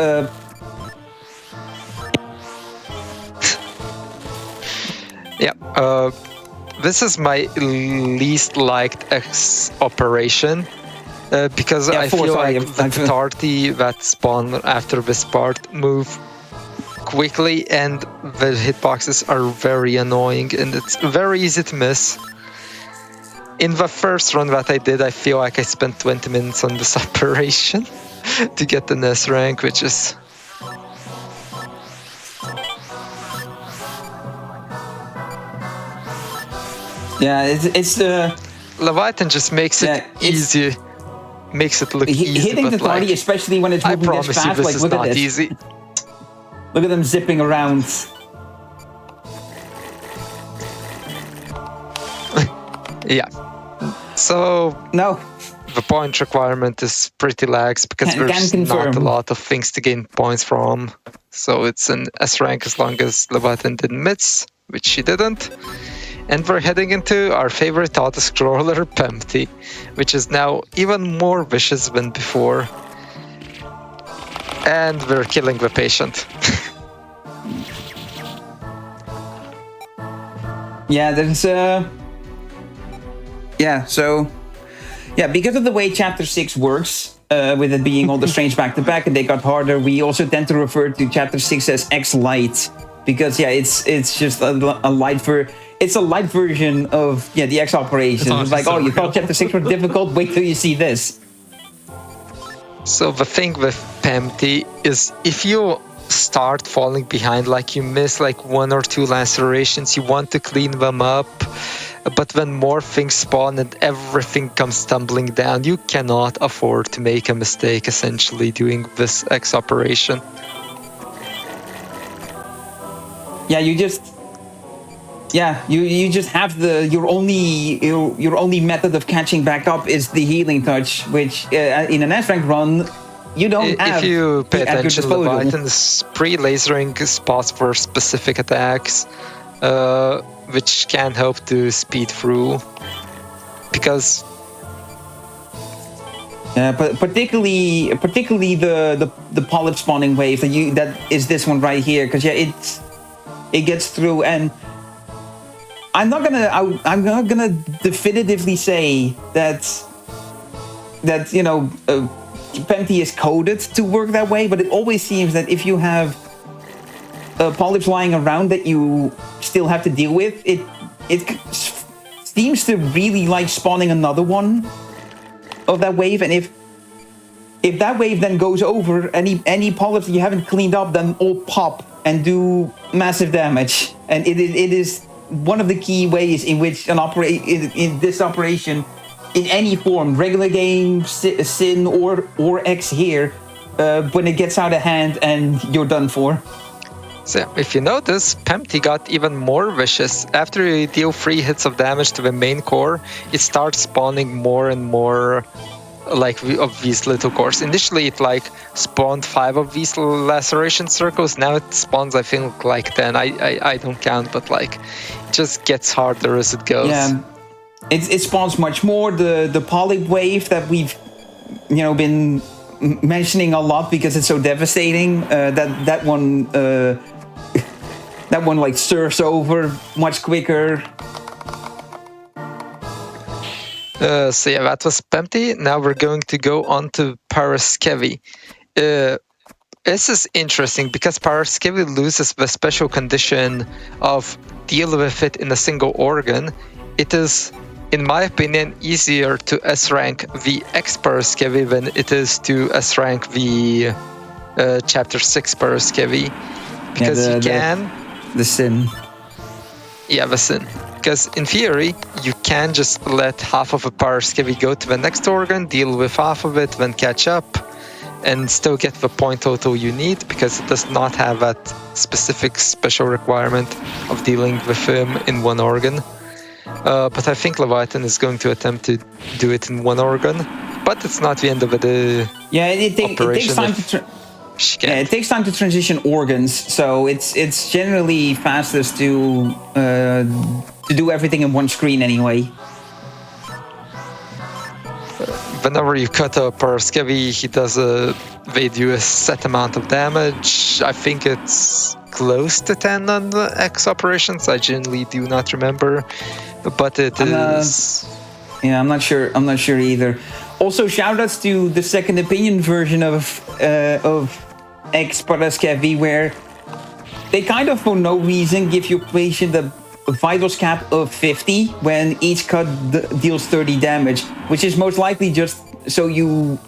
Yeah, this is my least liked X operation because Yeah, I four, feel sorry, like the I've- Tatarti that spawn after this part move quickly and the hitboxes are very annoying and it's very easy to miss. In the first run that I did, I feel like I spent 20 minutes on this operation to get the S rank, which is... yeah, it's Leviathan just makes it Yeah, it's- easy, makes it look easy, hitting the but like, tardy, especially when it's I moving this promise you fast. this Like, is look at not this. easy. Look at them zipping around. Yeah. So No, the point requirement is pretty lax because Can there's not a confirm. lot of things to gain points from. So it's an S rank as long as Leviathan didn't miss, which she didn't. And we're heading into our favorite auto-scroller, Pempty, which is now even more vicious than before. And we're killing the patient. yeah, there's yeah. So yeah, because of the way Chapter 6 works, with it being all the strange back-to-back and they got harder, we also tend to refer to Chapter 6 as X Light because yeah, it's just a light it's a light version of the X operations. It's It's like, honestly oh, so you thought real. Chapter 6 were difficult? Wait till you see this. So the thing with Pempty is if you start falling behind, like you miss like 1 or 2 lacerations, you want to clean them up, but when more things spawn and everything comes tumbling down, you cannot afford to make a mistake essentially doing this X operation. Yeah, you just have your only method of catching back up is the healing touch, which in an S rank run you don't have. If you pay at your attention, disposal. Leviathan's pre-lasering spots for specific attacks, which can help to speed through. Because particularly the polyp spawning wave that is this one right here, because it gets through, and I'm not gonna definitively say that Pempty is coded to work that way, but it always seems that if you have polyps lying around that you still have to deal with, it seems to really like spawning another one of that wave, and if that wave then goes over, any polyps that you haven't cleaned up then all pop and do massive damage, and it is one of the key ways in which in this operation, in any form, regular game, Sin or X here, when it gets out of hand and you're done for. So if you notice, Pempty got even more vicious. After you deal 3 hits of damage to the main core, it starts spawning more and more of these little cores. Initially it spawned 5 of these laceration circles, now it spawns I think like 10. I don't count, but it just gets harder as it goes. Yeah, it spawns much more. The polyp wave that we've been mentioning a lot because it's so devastating, that one that one surfs over much quicker. So yeah, that was Pempty. Now we're going to go on to Paraskevi. This is interesting because Paraskevi loses the special condition of deal with it in a single organ. it is, in my opinion, easier to S-rank the X Paraskevi than it is to S-rank the Chapter 6 Paraskevi. Because you can... The sin. Yeah, the sin. Because in theory, you can just let half of a Paraskevi go to the next organ, deal with half of it, then catch up, and still get the point total you need, because it does not have that specific special requirement of dealing with him in one organ. But I think Leviathan is going to attempt to do it in one organ, but it's not the end of the it takes time to it takes time to transition organs, so it's generally fastest to do everything in one screen anyway. Whenever you cut a Paraskevi, they do a set amount of damage. I think it's close to 10 on the X operations. I genuinely do not remember, but it is. Yeah, I'm not sure. I'm not sure either. Also, shoutouts to the second opinion version of X Paraskevi, where they kind of for no reason give your patient a vitals cap of 50 when each cut deals 30 damage, which is most likely just so you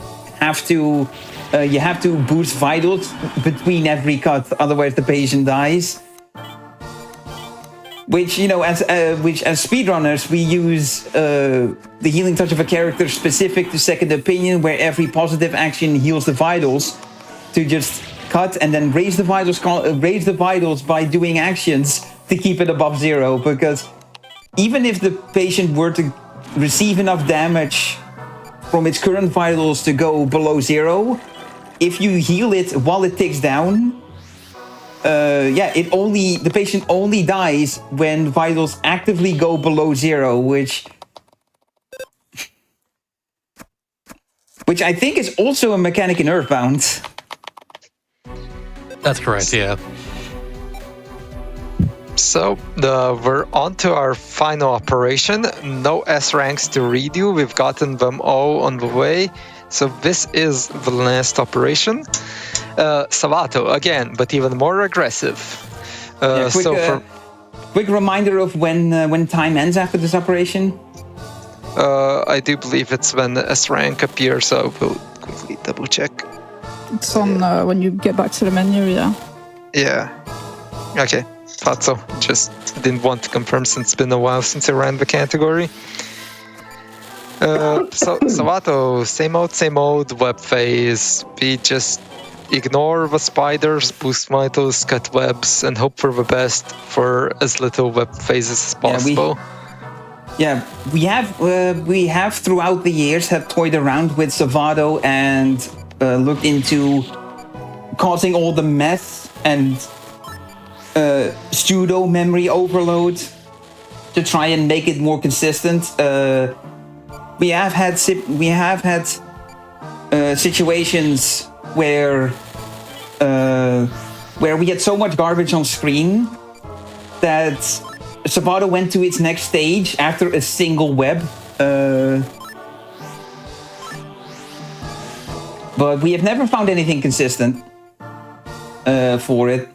have to boost vitals between every cut, otherwise the patient dies. Which, you know, as speedrunners, we use the healing touch of a character specific to second opinion, where every positive action heals the vitals, to just cut and then raise the vitals by doing actions to keep it above 0. Because even if the patient were to receive enough damage from its current vitals to go below 0, if you heal it while it ticks down, the patient only dies when vitals actively go below 0, which I think is also a mechanic in Earthbound. That's correct, yeah. So we're on to our final operation. No S ranks to redo. We've gotten them all on the way. So this is the last operation. Savato again, but even more aggressive. Quick reminder of when time ends after this operation. I do believe it's when the S rank appears. So we'll quickly double check. It's on when you get back to the menu, yeah. Yeah. Okay. Thought so. Just didn't want to confirm since it's been a while since I ran the category. So Savato, same old web phase. We just ignore the spiders, boost vitals, cut webs, and hope for the best for as little web phases as possible. We have throughout the years have toyed around with Savato and looked into causing all the mess and pseudo memory overload to try and make it more consistent. We have had situations where we had so much garbage on screen that Savato went to its next stage after a single web. But we have never found anything consistent for it.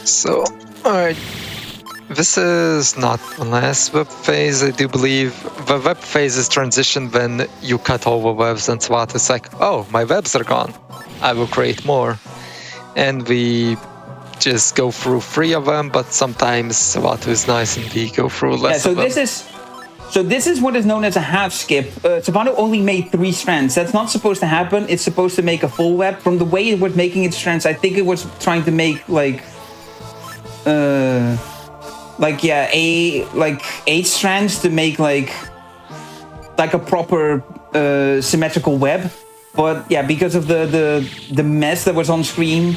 So, alright. This is not the last web phase, I do believe. The web phase is transitioned when you cut all the webs and Savato is like, oh, my webs are gone. I will create more. And we just go through 3 of them, but sometimes Savato is nice and we go through less of them. So this is what is known as a half skip. Savato only made 3 strands. That's not supposed to happen. It's supposed to make a full web. From the way it was making its strands, I think it was trying to make like 8 strands to make like a proper symmetrical web. But yeah, because of the mess that was on screen,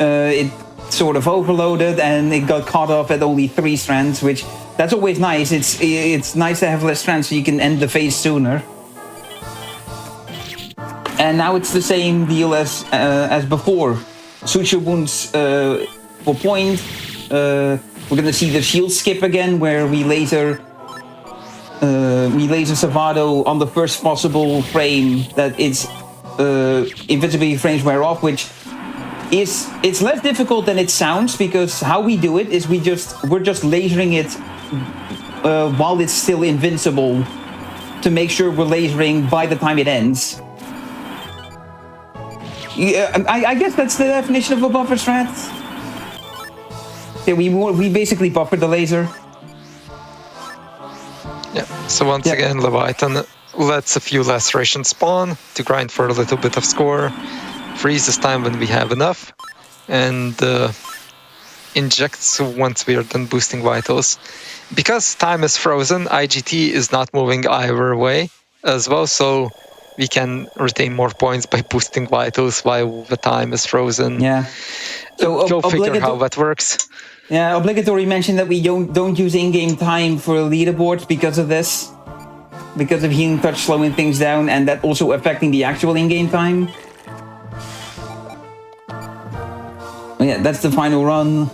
it sort of overloaded and it got caught off at only 3 strands, which that's always nice. It's nice to have less strands so you can end the phase sooner. And now it's the same deal as before. Suture wounds for point. We're gonna see the shield skip again, where we laser Savato on the first possible frame that its invisibility frames wear off, which it's less difficult than it sounds, because how we do it is we're just lasering it while it's still invincible, to make sure we're lasering by the time it ends. Yeah, I guess that's the definition of a buffer strat. Yeah, we basically buffer the laser. Yeah, so once again, Leviathan lets a few lacerations spawn to grind for a little bit of score, freezes time when we have enough, and injects once we are done boosting vitals. Because time is frozen, IGT is not moving either way as well, so we can retain more points by boosting vitals while the time is frozen. Yeah. So go figure how that works. Yeah, obligatory mention that we don't use in-game time for leaderboards because of this. Because of healing touch slowing things down, and that also affecting the actual in-game time. Yeah, that's the final run.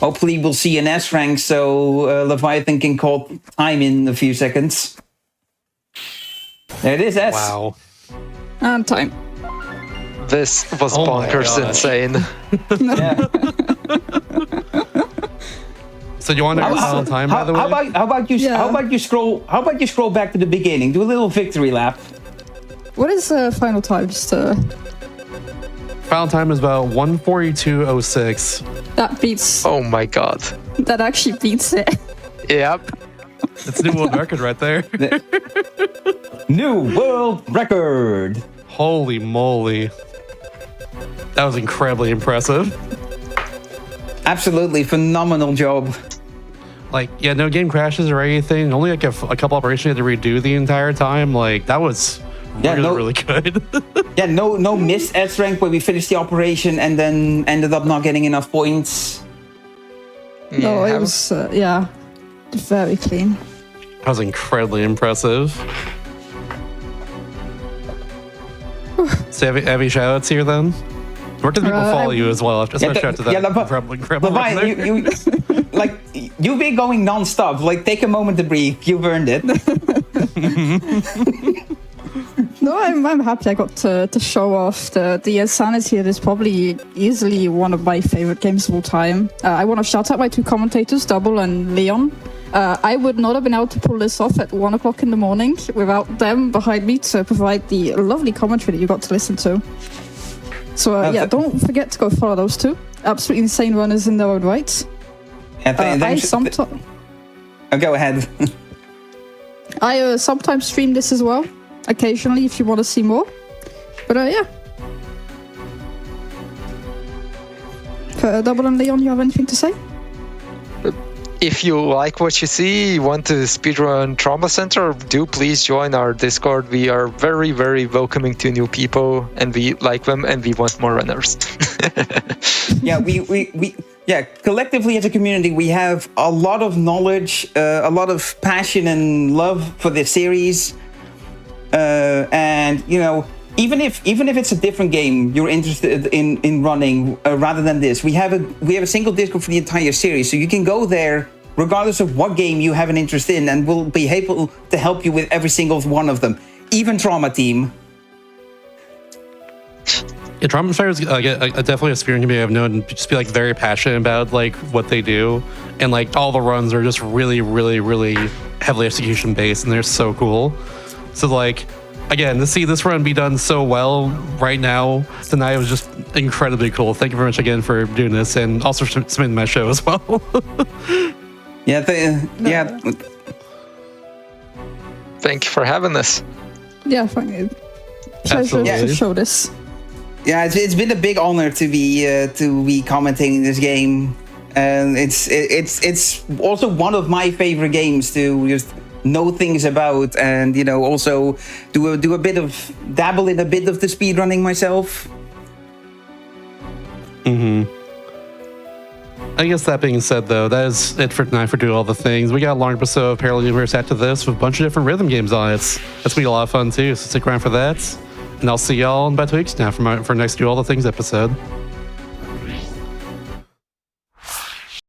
Hopefully we'll see an S rank, so Leviathan can call time in a few seconds. There it is, S. Wow. And time. This was bonkers insane. Yeah. So you want to final time, by the way? How about you scroll back to the beginning? Do a little victory lap. What is final time? Just Final time is about 1:42:06. that beats. Oh my god. That actually beats it. Yep. It's a new world record right there. New world record. Holy moly. That was incredibly impressive. Absolutely phenomenal job. Like, yeah, no game crashes or anything. Only like a couple operations you had to redo the entire time. Like, that was really good. Yeah, no missed S rank where we finished the operation and then ended up not getting enough points. No, it was very clean. That was incredibly impressive. So have any shout-outs here then? Where can people follow you as well? Just shout out to that. You've been going non-stop. Like, take a moment to breathe. You've earned it. No, I'm happy I got to show off the insanity. It is probably easily one of my favorite games of all time. I want to shout out my two commentators, Double and Leon. I would not have been able to pull this off at 1 o'clock in the morning without them behind me to provide the lovely commentary that you got to listen to. So don't forget to go follow those two. Absolutely insane runners in their own right. Go ahead. I sometimes stream this as well, occasionally if you want to see more. But For Double and Leon, you have anything to say? If you like what you see, you want to speedrun Trauma Center, do please join our Discord. We are very, very welcoming to new people, and we like them, and we want more runners. Yeah, collectively as a community, we have a lot of knowledge, a lot of passion and love for this series. And, you know, even if it's a different game you're interested in running rather than this, we have a single Discord for the entire series, so you can go there regardless of what game you have an interest in, and we'll be able to help you with every single one of them, even Trauma Team. Yeah, Trauma Fire is definitely a spirit community I've known to just be like very passionate about like what they do, and like all the runs are just really, really, really heavily execution based, and they're so cool. So like, again, to see this run be done so well right now tonight was just incredibly cool. Thank you very much again for doing this, and also for submitting my show as well. Thank you for having us. Yeah, thank you. Pleasure to show this. Yeah, it's been a big honor to be commentating this game, and it's also one of my favorite games to just know things about, and you know, also dabble in a bit of the speedrunning myself. I guess that being said, though, that is it for tonight for Do All the Things. We got a long episode of Parallel Universe after this with a bunch of different rhythm games on it. That's going to be a lot of fun, too, so stick around for that. And I'll see y'all in about 2 weeks now for next Do All the Things episode.